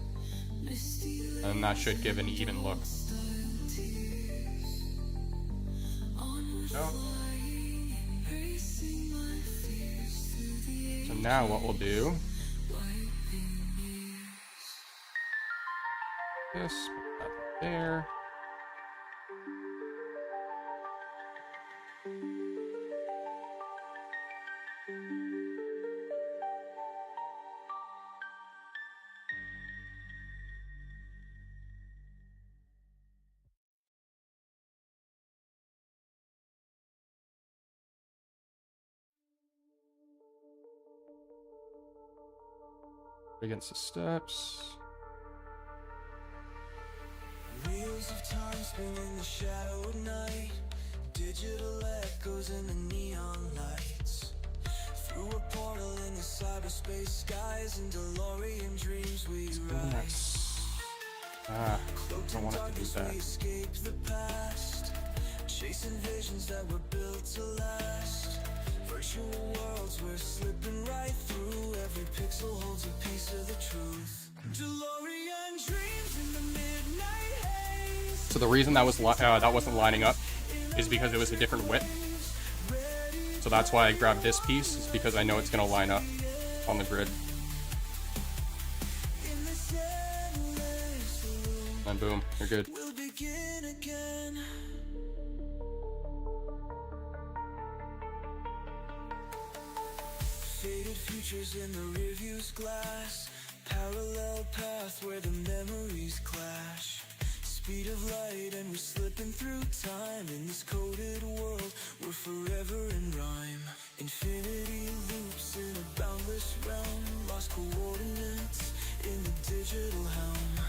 Speaker 1: and that should give an even look. So now what we'll do, this, put that there. Against the steps.
Speaker 3: Wheels of time spin in the shadow of night. Digital echoes in the neon lights. Through a portal in the cyberspace skies and DeLorean dreams we ride.
Speaker 1: I don't want it to do that.
Speaker 3: We escape the past, chasing visions that were built to last. Virtual worlds we're slipping right through. Every pixel holds a piece of the truth. DeLorean dreams in the midnight haze.
Speaker 1: So the reason that wasn't lining up is because it was a different width. So that's why I grabbed this piece, is because I know it's going to line up on the grid. And boom, you're good.
Speaker 3: We'll begin again. Faded futures in the rearview's glass. Parallel path where the memories clash. Speed of light and we're slipping through time. In this coded world, we're forever in rhyme. Infinity loops in a boundless realm. Lost coordinates in the digital helm.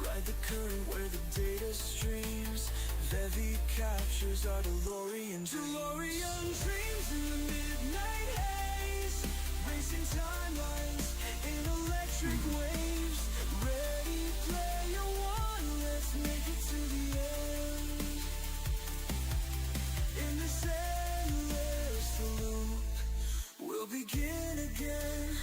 Speaker 3: Ride the current where the data streams. VEVE captures our DeLorean dreams in the midnight haze. Racing timelines in electric waves. Ready player one, let's make it to the end. In this endless loop, we'll begin again.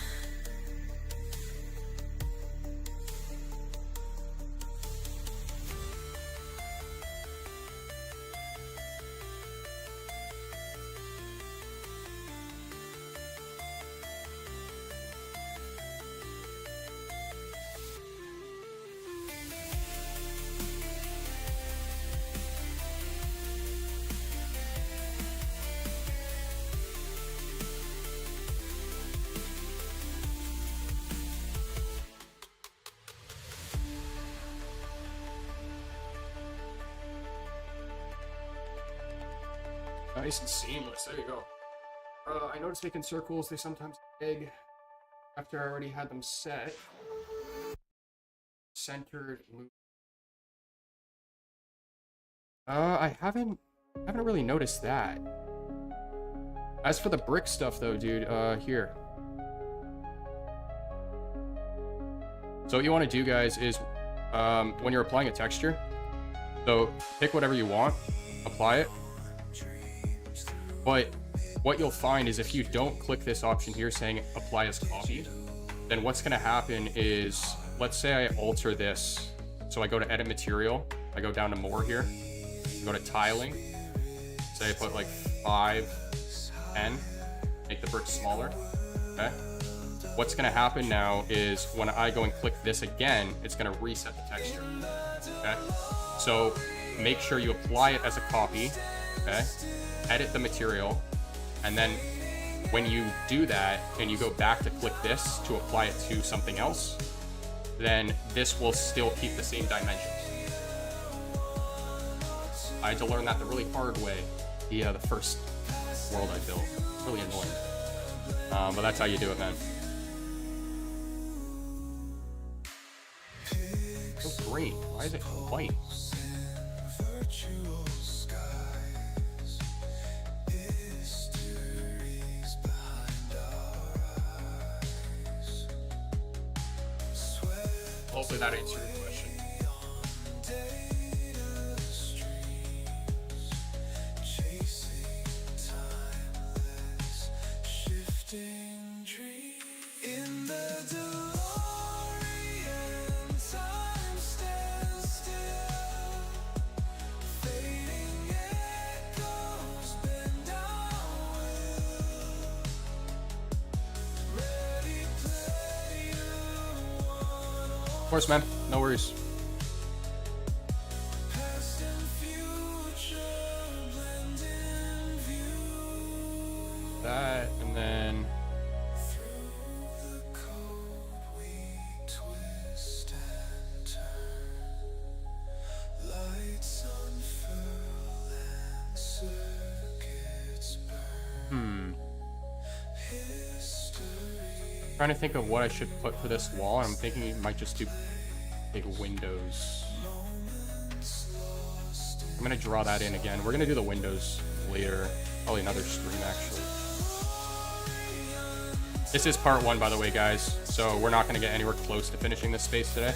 Speaker 1: Nice and seamless. There you go. I noticed making circles, they sometimes egg after I already had them set. Centered move. I haven't really noticed that. As for the brick stuff though, dude, here. So what you want to do, guys, is when you're applying a texture, so pick whatever you want, apply it. But what you'll find is if you don't click this option here saying apply as copy, then what's going to happen is, let's say I alter this. So I go to edit material, I go down to more here, I go to tiling, say I put like 5, 10, make the brick smaller, okay? What's going to happen now is when I go and click this again, it's going to reset the texture, okay? So make sure you apply it as a copy, okay? Edit the material, and then when you do that and you go back to click this to apply it to something else, then this will still keep the same dimensions. I had to learn that the really hard way. The first world I built. It's really annoying. But that's how you do it, man. It's green. Why is it white? Hopefully that answers your question. Of course, man. No worries. That, and then... Trying to think of what I should put for this wall. I'm thinking it might just do big windows. I'm gonna draw that in again. We're gonna do the windows later. Probably another stream, actually. This is part 1, by the way, guys. So we're not gonna get anywhere close to finishing this space today.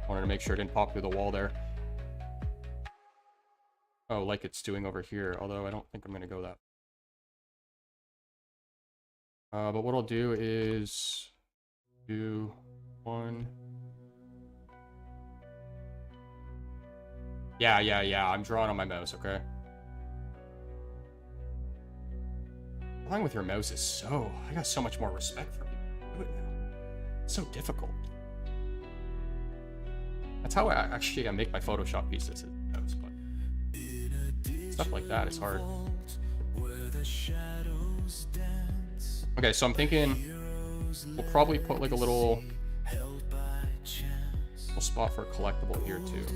Speaker 1: Wanted to make sure it didn't pop through the wall there. Oh, like it's doing over here, although I don't think I'm gonna go that. But what I'll do is do 1. Yeah. I'm drawing on my mouse, okay? Drawing with your mouse is so... I got so much more respect for people who do it now. It's so difficult. That's how I make my Photoshop pieces. But stuff like that is hard. Okay, so I'm thinking we'll probably put like a little spot for a collectible here too.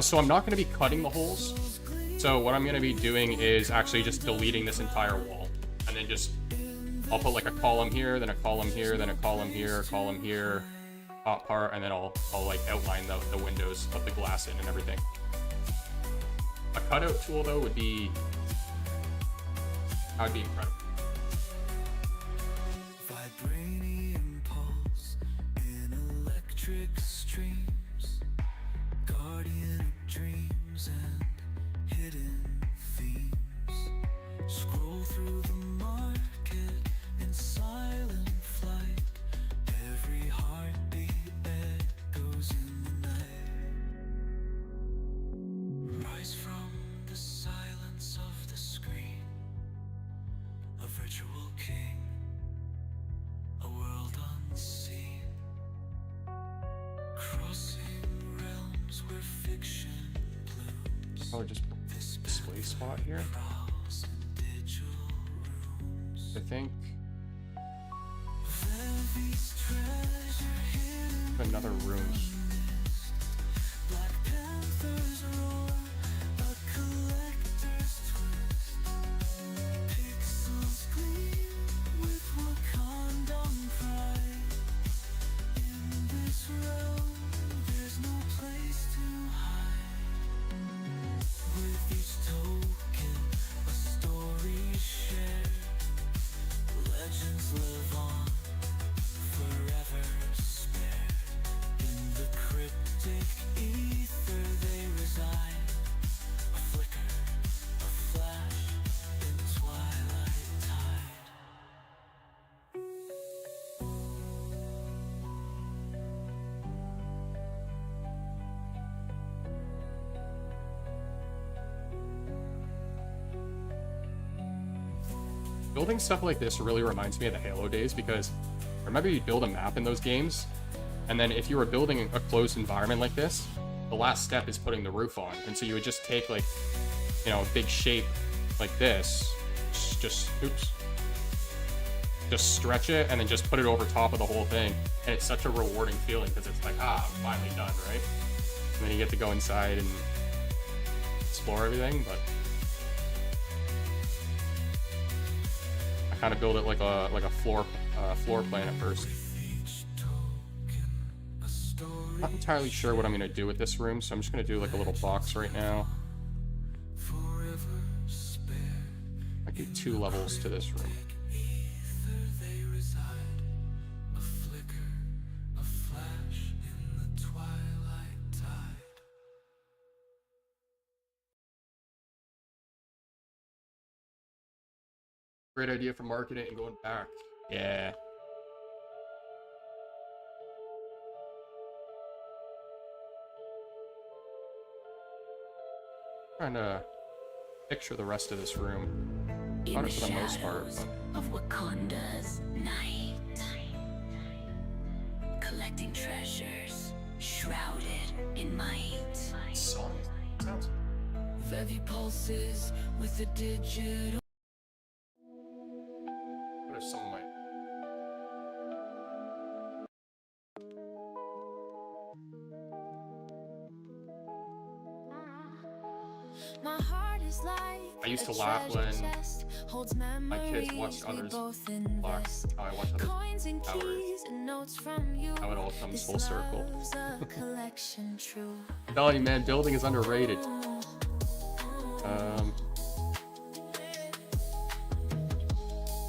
Speaker 1: So I'm not going to be cutting the holes. So what I'm going to be doing is actually just deleting this entire wall. And then just, I'll put like a column here, then a column here, then a column here, top part, and then I'll like outline the windows, put the glass in and everything. A cutout tool though would be incredible.
Speaker 3: Vibranium pulse in electric streams, guardian of dreams and hidden themes. Scroll through the market in silent flight. Every heartbeat echoes in the night. Rise from the silence of the screen, a virtual king, a world unseen, crossing realms where fiction blooms.
Speaker 1: Probably just display spot here. I think another room.
Speaker 3: Legends live on forever.
Speaker 1: building stuff like this really reminds me of the Halo days, because I remember you'd build a map in those games, and then if you were building a closed environment like this, the last step is putting the roof on. And so you would just take, like, you know, a big shape like this, just stretch it and then just put it over top of the whole thing. And it's such a rewarding feeling, because it's like, I'm finally done, right? And then you get to go inside and explore everything. But I kind of build it like a floor plan at first. Not entirely sure what I'm gonna do with this room, so I'm just gonna do like a little box right now. I do 2 levels to this room. Great idea for marketing and going back. Yeah. Trying to picture the rest of this room. Not for the most part, but...
Speaker 4: of Wakanda's night, collecting treasures shrouded in might.
Speaker 1: Song. Sounds.
Speaker 4: Vevi pulses with the digital.
Speaker 1: What if someone might...
Speaker 4: My heart is like
Speaker 1: I used to laugh when my kids watched others block how I watch other towers. How it all comes full circle. I'm telling you, man, building is underrated.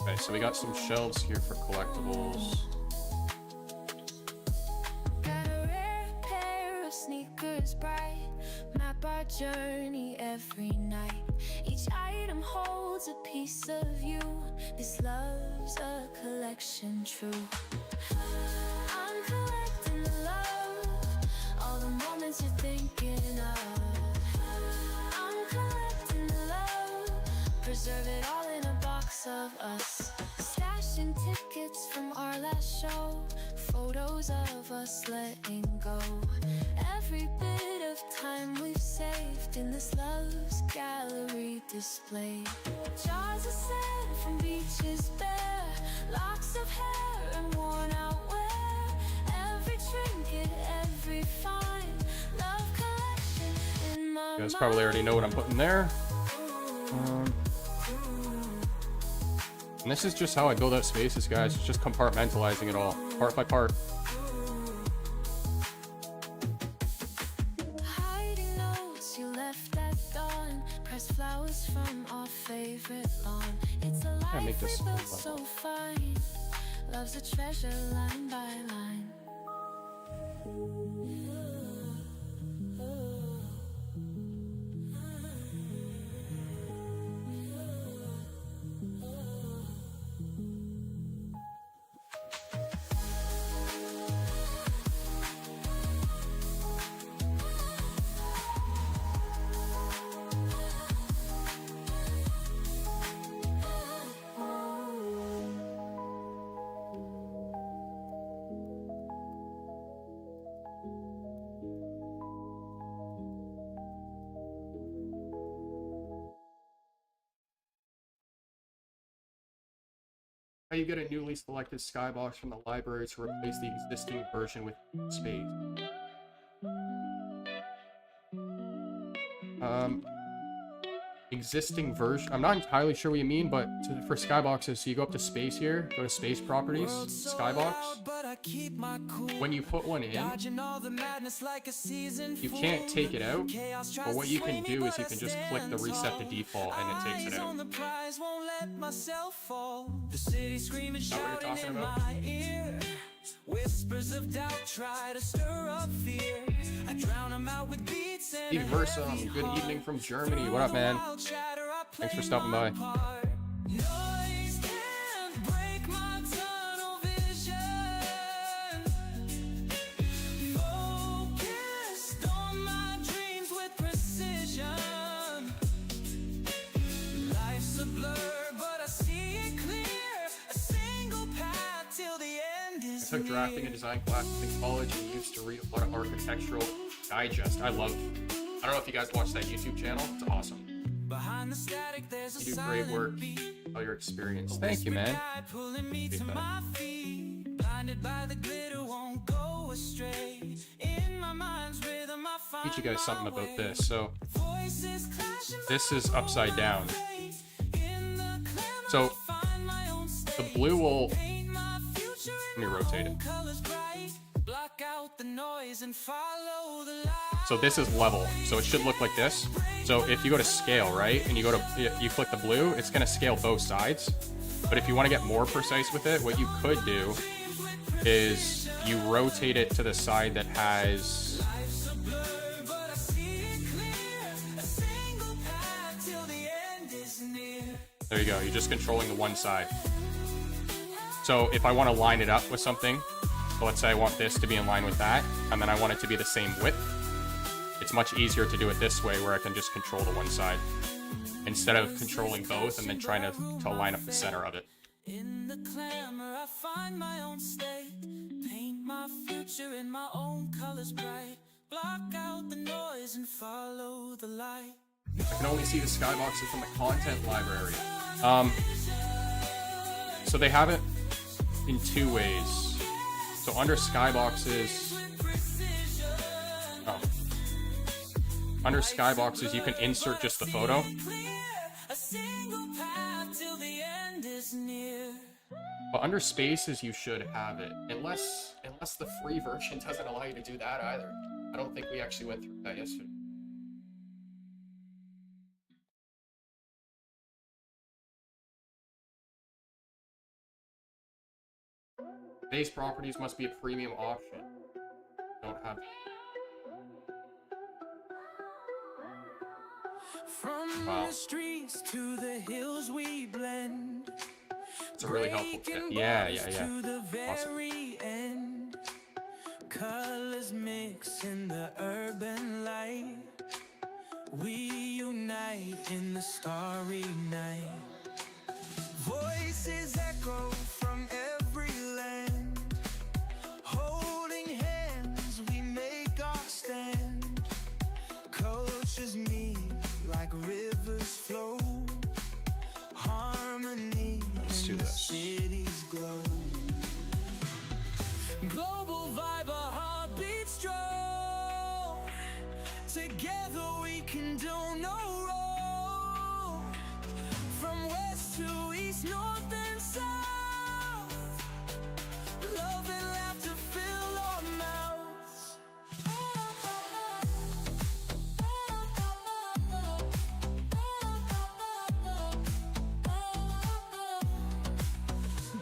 Speaker 1: Okay, so we got some shelves here for collectibles.
Speaker 4: Got a rare pair of sneakers bright, map our journey every night. Each item holds a piece of you. This love's a collection true. I'm collecting the love, all the moments you're thinking of. I'm collecting the love, preserve it all in a box of us. Stashing tickets from our last show, photos of us letting go. Every bit of time we've saved in this love's gallery display. Jars of sand from beaches bare, locks of hair and worn out wear. Every trinket, every fine love collection in my
Speaker 1: You guys probably already know what I'm putting there. And this is just how I build out spaces, guys. It's just compartmentalizing it all, part by part.
Speaker 4: Hiding notes you left at dawn, pressed flowers from our favorite lawn. It's a
Speaker 1: Yeah, make
Speaker 4: life
Speaker 1: this
Speaker 4: we built
Speaker 1: fun.
Speaker 4: so fine. Love's a treasure line by line.
Speaker 1: How you get a newly selected skybox from the library to replace the existing version with space. Existing version. I'm not entirely sure what you mean, but for skyboxes, so you go up to space here, go to space properties, skybox. When you put one in, you can't take it out, but what you can do is you can just click the reset to default and it takes it out. Is that what you're talking about? Whispers of doubt try to stir up fear. I drown them out with beats and VEVEVERSE, good evening from Germany. What up, man? Thanks for stopping by. Noise can't break my tunnel vision. Focused on my dreams with precision. Life's a blur, but I see it clear. I took drafting and design classes in college and used to read a lot of Architectural Digest. I don't know if you guys watch that YouTube channel. It's awesome.
Speaker 3: Behind the static, there's a
Speaker 1: You do great work. All your experience. Thank you, man.
Speaker 3: Pulling me to my feet. Blinded by the glitter, won't go astray. In my mind's rhythm, I find
Speaker 1: Teach you guys something
Speaker 3: my
Speaker 1: about
Speaker 3: way.
Speaker 1: this. So
Speaker 3: Voices clashing
Speaker 1: this is upside down.
Speaker 3: in the clamor,
Speaker 1: So
Speaker 3: find my own
Speaker 1: the
Speaker 3: state.
Speaker 1: blue will,
Speaker 3: Paint my future in
Speaker 1: let me
Speaker 3: my
Speaker 1: rotate
Speaker 3: own
Speaker 1: it.
Speaker 3: colors bright. Block out the noise and follow the light.
Speaker 1: So this is level. So it should look like this. So if you go to scale, right, and you click the blue, it's gonna scale both sides. But if you want to get more precise with it, what you could do is you rotate it to the side that has,
Speaker 3: Life's a blur, but I see it clear. A single path till the end is near.
Speaker 1: there you go, you're just controlling the one side. So if I want to line it up with something, so let's say I want this to be in line with that, and then I want it to be the same width, it's much easier to do it this way where I can just control the one side instead of controlling both and then trying to line up the center of it.
Speaker 3: In the clamor, I find my own state. Paint my future in my own colors bright. Block out the noise and follow the light.
Speaker 1: I can only see the skyboxes from the content library. So they have it in two ways. So under skyboxes, under skyboxes you can insert just the photo.
Speaker 3: A single path till the end is near.
Speaker 1: But under spaces you should have it, unless the free version doesn't allow you to do that either. I don't think we actually went through that yesterday. Base properties must be a premium option. Don't have.
Speaker 3: From
Speaker 1: Wow.
Speaker 3: the streets to the hills we blend.
Speaker 1: It's a really helpful tip.
Speaker 3: Breaking
Speaker 1: Yeah.
Speaker 3: borders to the
Speaker 1: Awesome.
Speaker 3: very end. Colors mix in the urban light. We unite in the starry night. Voices echo from every land. Holding hands, we make our stand. Cultures meet like rivers flow. Harmony
Speaker 1: Let's do
Speaker 3: in the
Speaker 1: this.
Speaker 3: city's glow. Global vibe, our heartbeat strong. Together we can do no wrong. From west to east, north and south. Love and laughter fill our mouths.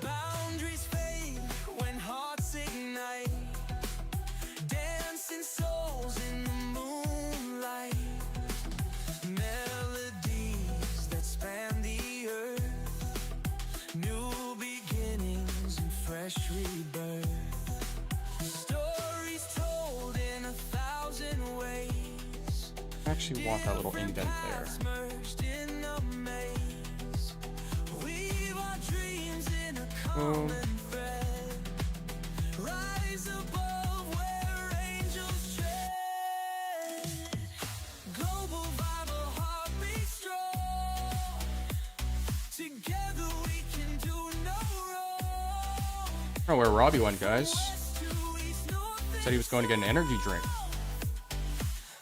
Speaker 3: Boundaries fade when hearts ignite. Dancing souls in the moonlight. Melodies that span the earth. New beginnings and fresh rebirth. Stories told in 1,000 ways.
Speaker 1: I actually want that little indent there.
Speaker 3: Merged in a maze. Weave our dreams in a common thread. Rise above where angels tread. Global vibe, a heartbeat strong. Together we can do no wrong.
Speaker 1: I don't know where Robbie went, guys.
Speaker 3: West to east, north
Speaker 1: Said he was going to get an energy drink.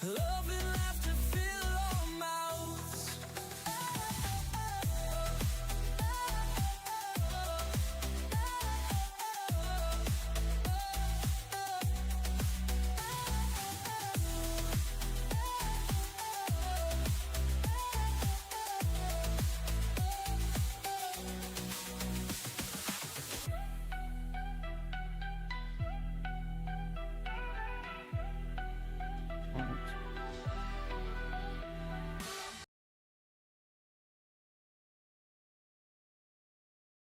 Speaker 3: and love and laughter fill our mouths.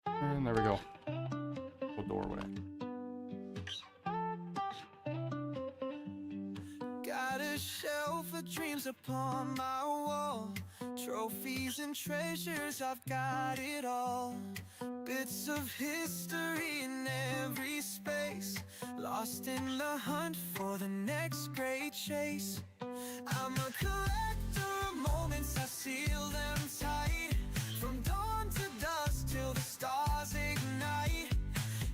Speaker 1: And there we go. Little doorway.
Speaker 3: Got a shelf of dreams upon my wall. Trophies and treasures, I've got it all. Bits of history in every space. hunt for the next great chase. I'm a collector of moments, I seal them tight. From dawn to dusk till the stars ignite.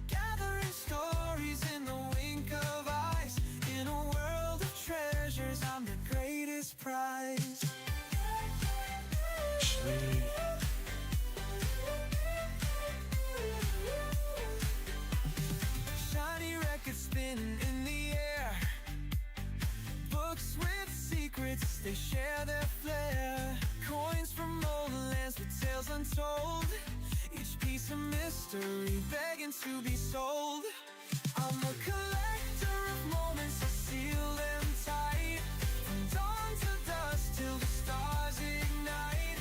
Speaker 3: Gathering stories in the wink of eyes. In a world of treasures, I'm the greatest prize. Shiny records spinning in the air. Books with secrets, they share their flair. Coins from old lands with tales untold. Each piece a mystery begging to be sold. I'm a collector of moments, I seal them tight. From dawn to dusk till the stars ignite.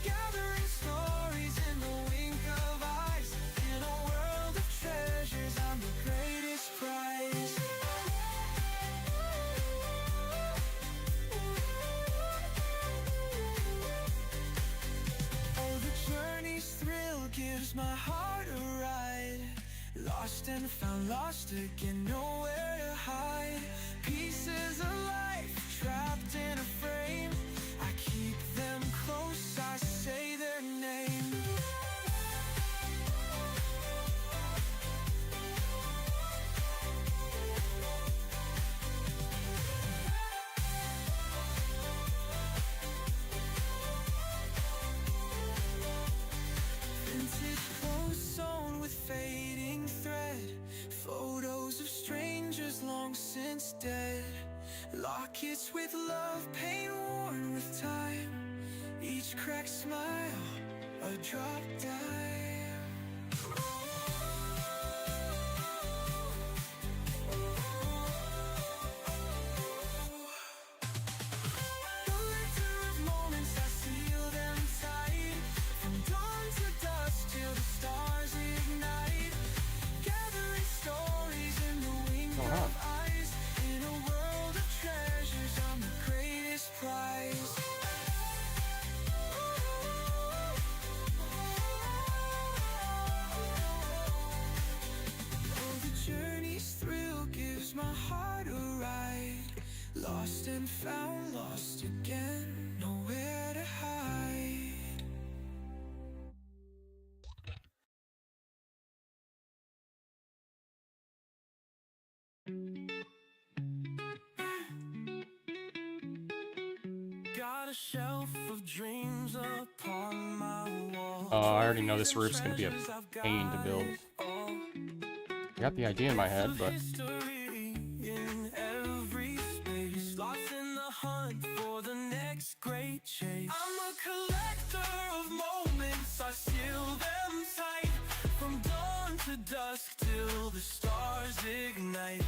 Speaker 3: Gathering stories in the wink of eyes. In a world of treasures, I'm the greatest prize. Oh, the journey's thrill gives my heart a ride. Lost and found, lost again, nowhere to hide. Pieces of life trapped in a frame. I keep them close, I say their name. Vintage clothes sewn with fading thread. Photos of strangers long since dead. Lockets with love paint worn with time. Each cracked smile, a drop dime. Collector of moments, I seal them tight. From dawn to dusk till the stars ignite. Gathering stories in the wink of eyes. In a world of treasures, I'm the greatest prize. Oh, the journey's thrill gives my heart a ride. Lost and found, lost again, nowhere to hide. Got a shelf of dreams upon my wall.
Speaker 1: I already know this roof's gonna be a pain to build. I got the idea in my head, but
Speaker 3: History in every space. Lost in the hunt for the next great chase. I'm a collector of moments, I seal them tight. From dawn to dusk till the stars ignite.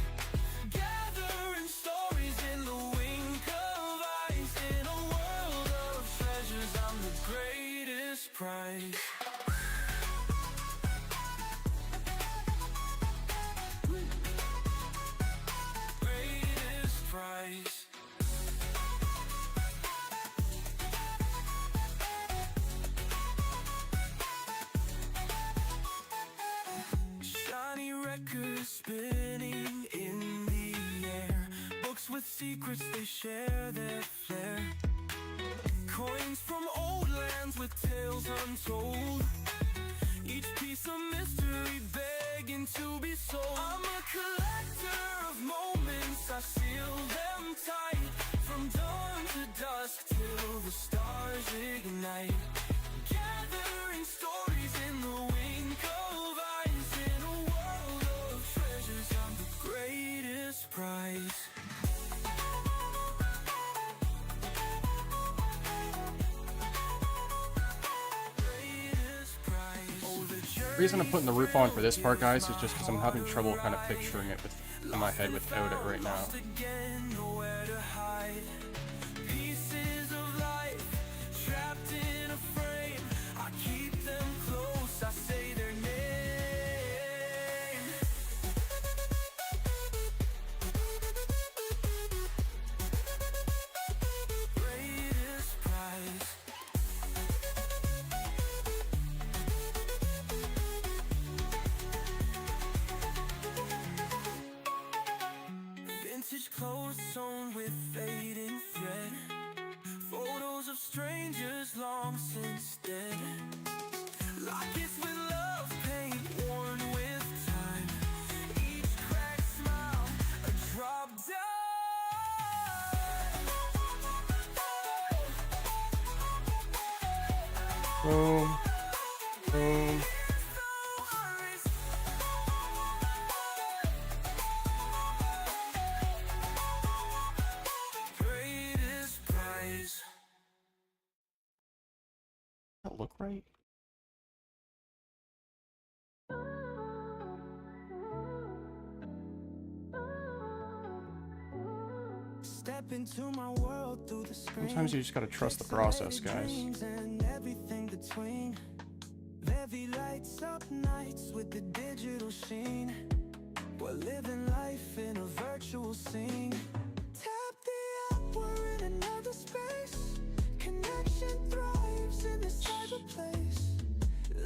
Speaker 3: Gathering stories in the wink of eyes. In a world of treasures, I'm the greatest prize. Greatest prize. Shiny records spinning in the air. Books with secrets, they share their flair. Coins from old lands with tales untold. Each piece a mystery begging to be sold. I'm a collector of moments, I seal them tight. From dawn to dusk till the stars ignite. Gathering stories in the wink of eyes. In a world of treasures, I'm the greatest prize. Greatest prize. Oh,
Speaker 1: the reason I'm putting the roof on for this part, guys, is just because I'm having trouble kind of picturing it in my head without it right now.
Speaker 3: Again, nowhere to hide. Pieces of life trapped in a frame. I keep them close, I say their name. Greatest prize.
Speaker 1: Boom. Boom.
Speaker 3: Greatest prize.
Speaker 1: That look right?
Speaker 3: Step into my world through the screen.
Speaker 1: Sometimes you just gotta trust the process, guys.
Speaker 3: And everything between. Vevy lights up nights with the digital sheen. We're living life in a virtual scene. Tap the app, we're in another space. Connection thrives in this cyberplace.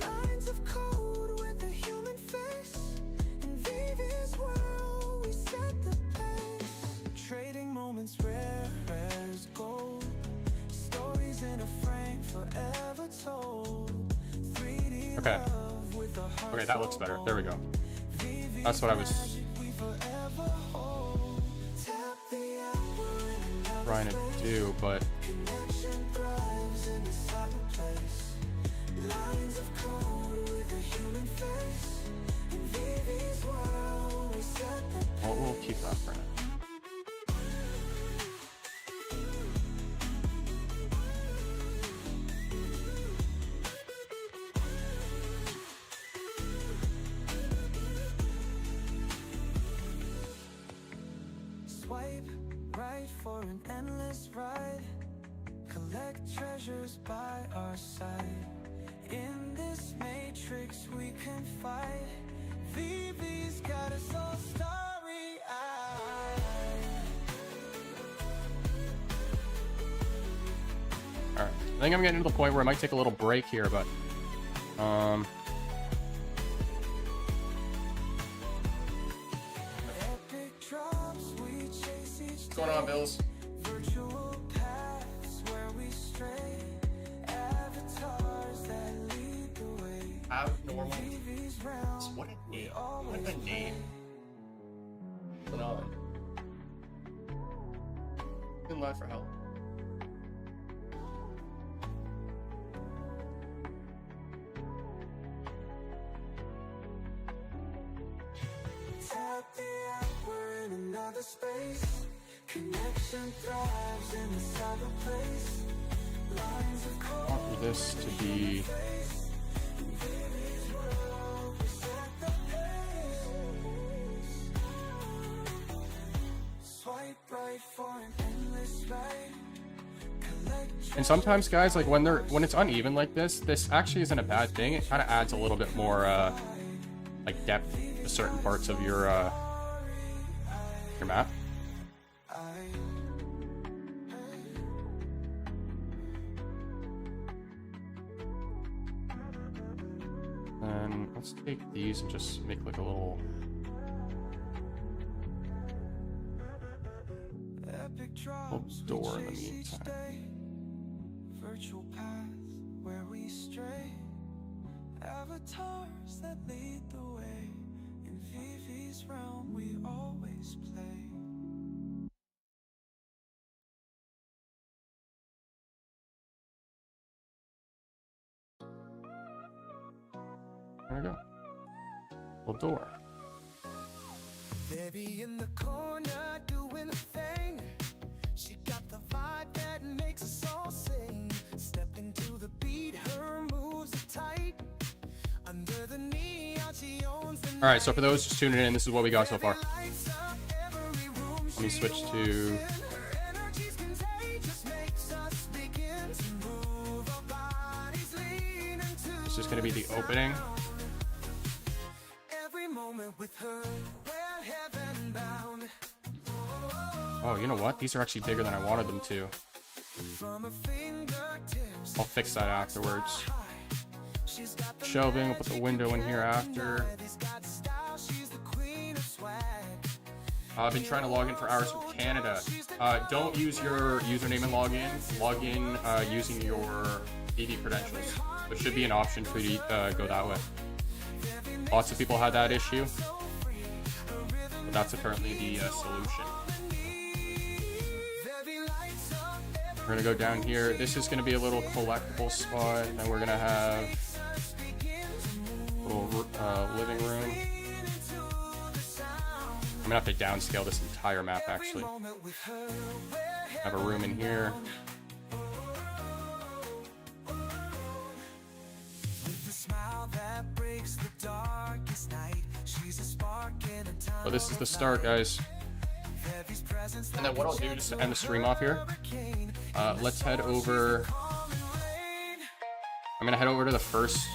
Speaker 3: Lines of code with a human face. In VEVEVERSE world, we set the pace. Trading moments rare as gold. Stories in a frame forever told. 3D
Speaker 1: Okay.
Speaker 3: love with a heart
Speaker 1: Okay, that looks better. There we go.
Speaker 3: VEVEVERSE
Speaker 1: That's what I was
Speaker 3: magic we forever hold. Tap the app, we're in another
Speaker 1: trying to
Speaker 3: space.
Speaker 1: do, but
Speaker 3: Connection thrives in the cyberplace. Lines of code with a human face. In VEVEVERSE world, we set the
Speaker 1: we'll keep that for now.
Speaker 3: Swipe right for an endless ride. Collect treasures by our side. In this matrix we can fight. VV's got us all starry-eyed.
Speaker 1: Alright. I think I'm getting to the point where I might take a little break here, but
Speaker 3: Epic drops, we chase each
Speaker 1: what's going on, Bills?
Speaker 3: virtual paths where we stray. Avatars that lead the way.
Speaker 1: Abnormal.
Speaker 3: VV's realm,
Speaker 1: What a name.
Speaker 3: always
Speaker 1: What a name. Phenomenal. In line for help.
Speaker 3: Tap the app, we're in another space. Connection thrives in the cyberplace. Lines of
Speaker 1: I
Speaker 3: code.
Speaker 1: want this to be
Speaker 3: Swipe right for an endless ride. Collect
Speaker 1: and sometimes guys, like when it's uneven like this actually isn't a bad thing. It kind of adds a little bit more like depth to certain parts of your map. And let's take these and just make like a little
Speaker 3: epic drops, we
Speaker 1: door in the
Speaker 3: chase each
Speaker 1: meantime.
Speaker 3: day. Virtual paths where we stray. Avatars that lead the way. In VV's realm we always play.
Speaker 1: There we go. Little door.
Speaker 3: Baby in the corner doing a thing. She got the vibe that makes us all sing. Step into the beat, her moves are tight. Under the neon, she owns the
Speaker 1: All right, so for those just tuning in, this is what we got so far.
Speaker 3: lights up every room.
Speaker 1: Let me switch to
Speaker 3: Her energy's contagious, makes us begin to move our bodies, lean into
Speaker 1: this is going to be the opening.
Speaker 3: every moment with her. We're heaven bound.
Speaker 1: Oh, you know what? These are actually bigger than I wanted them to.
Speaker 3: From her fingertips,
Speaker 1: I'll fix that afterwards.
Speaker 3: she's got the
Speaker 1: Shelving, we'll put the window in here after.
Speaker 3: She's got style, she's the queen of swag.
Speaker 1: I've been trying to log in for hours from Canada. Don't use your username and log in. Log in using your ED credentials. There should be an option for you to go that way. Lots of people had that issue, but that's apparently the solution. We're gonna go down here. This is gonna be a little collectible spot, and we're gonna have a little living room. I'm gonna have to downscale this entire map actually. Have a room in here. So this is the start, guys. And then what I'll do just to end the stream off here, let's head over. I'm gonna head over to the first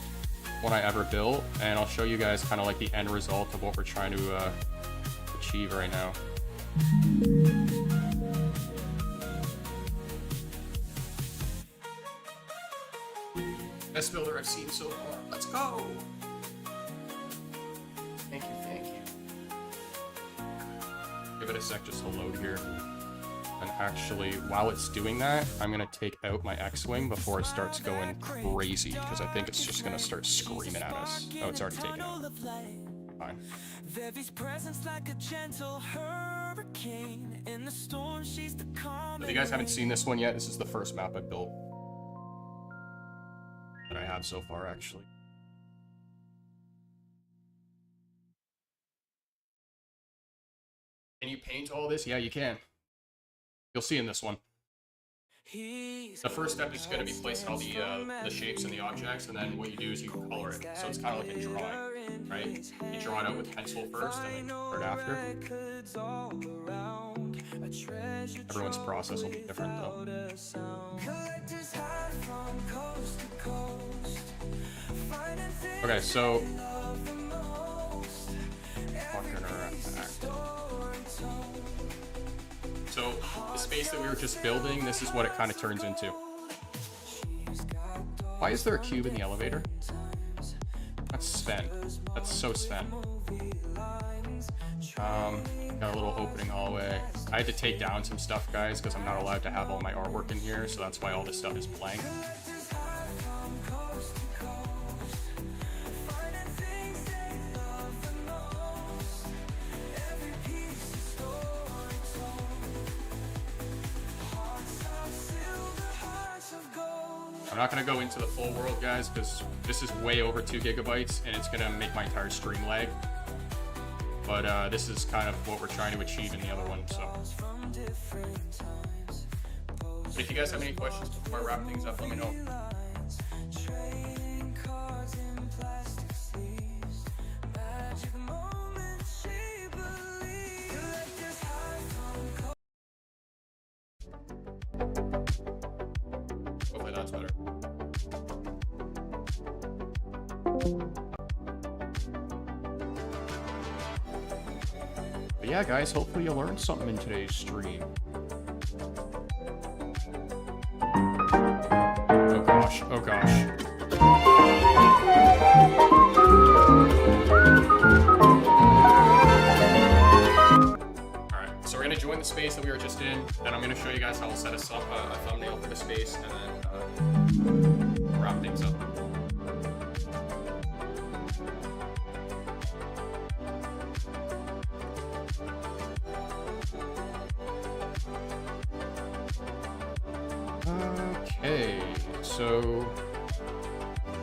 Speaker 1: one I ever built, and I'll show you guys kind of like the end result of what we're trying to achieve right now. Best builder I've seen so far. Let's go. Thank you, thank you. Give it a sec just to load here. And actually, while it's doing that, I'm gonna take out my X-Wing before it starts going crazy, because I think it's just gonna start screaming at us. Oh, it's already taken out. Fine. If you guys haven't seen this one yet, this is the first map I built. That I have so far, actually. Can you paint all this? Yeah, you can. You'll see in this one. The first step is going to be placing all the shapes and the objects, and then what you do is you color it. So it's kind of like a drawing, right? You draw it out with pencil first, and then color it after. Everyone's process will be different, though. Okay, so So the space that we were just building, this is what it kind of turns into. Why is there a cube in the elevator? That's Sven. That's so Sven. Got a little opening hallway. I had to take down some stuff, guys, because I'm not allowed to have all my artwork in here, so that's why all this stuff is blank. I'm not going to go into the full world, guys, because this is way over 2 gigabytes, and it's going to make my entire stream lag. But this is kind of what we're trying to achieve in the other one, so. But if you guys have any questions before I wrap things up, let me know. Hopefully that's better. But yeah, guys, hopefully you learned something in today's stream. Oh gosh, oh gosh. Alright, so we're gonna join the space that we were just in, then I'm gonna show you guys how we'll set us up a thumbnail for the space, and then wrap things up. Okay, so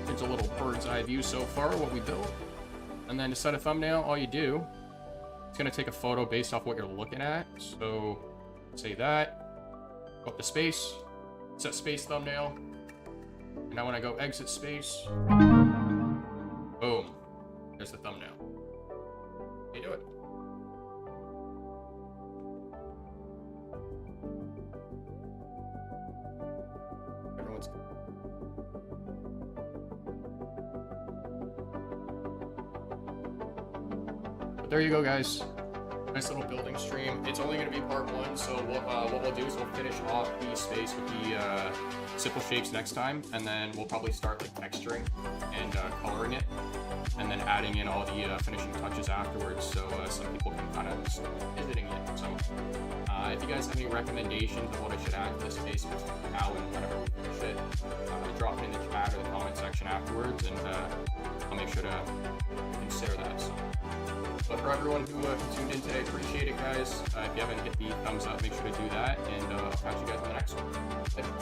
Speaker 1: here's a little bird's eye view so far what we built. And then to set a thumbnail, all you do, it's gonna take a photo based off what you're looking at. So say that, go up to space, set space thumbnail. And now when I go exit space, boom, there's the thumbnail. You do it. Everyone's. But there you go, guys. Nice little building stream. It's only going to be part 1, so what we'll do is we'll finish off the space with the simple shapes next time, and then we'll probably start like texturing and coloring it, and then adding in all the finishing touches afterwards. So some people can kind of just visiting it. So if you guys have any recommendations of what I should add to this space between now and whenever we finish it, drop it in the chat or the comment section afterwards, and I'll make sure to consider that. So, but for everyone who tuned in today, appreciate it, guys. If you haven't hit the thumbs up, make sure to do that, and I'll catch you guys in the next one. Later.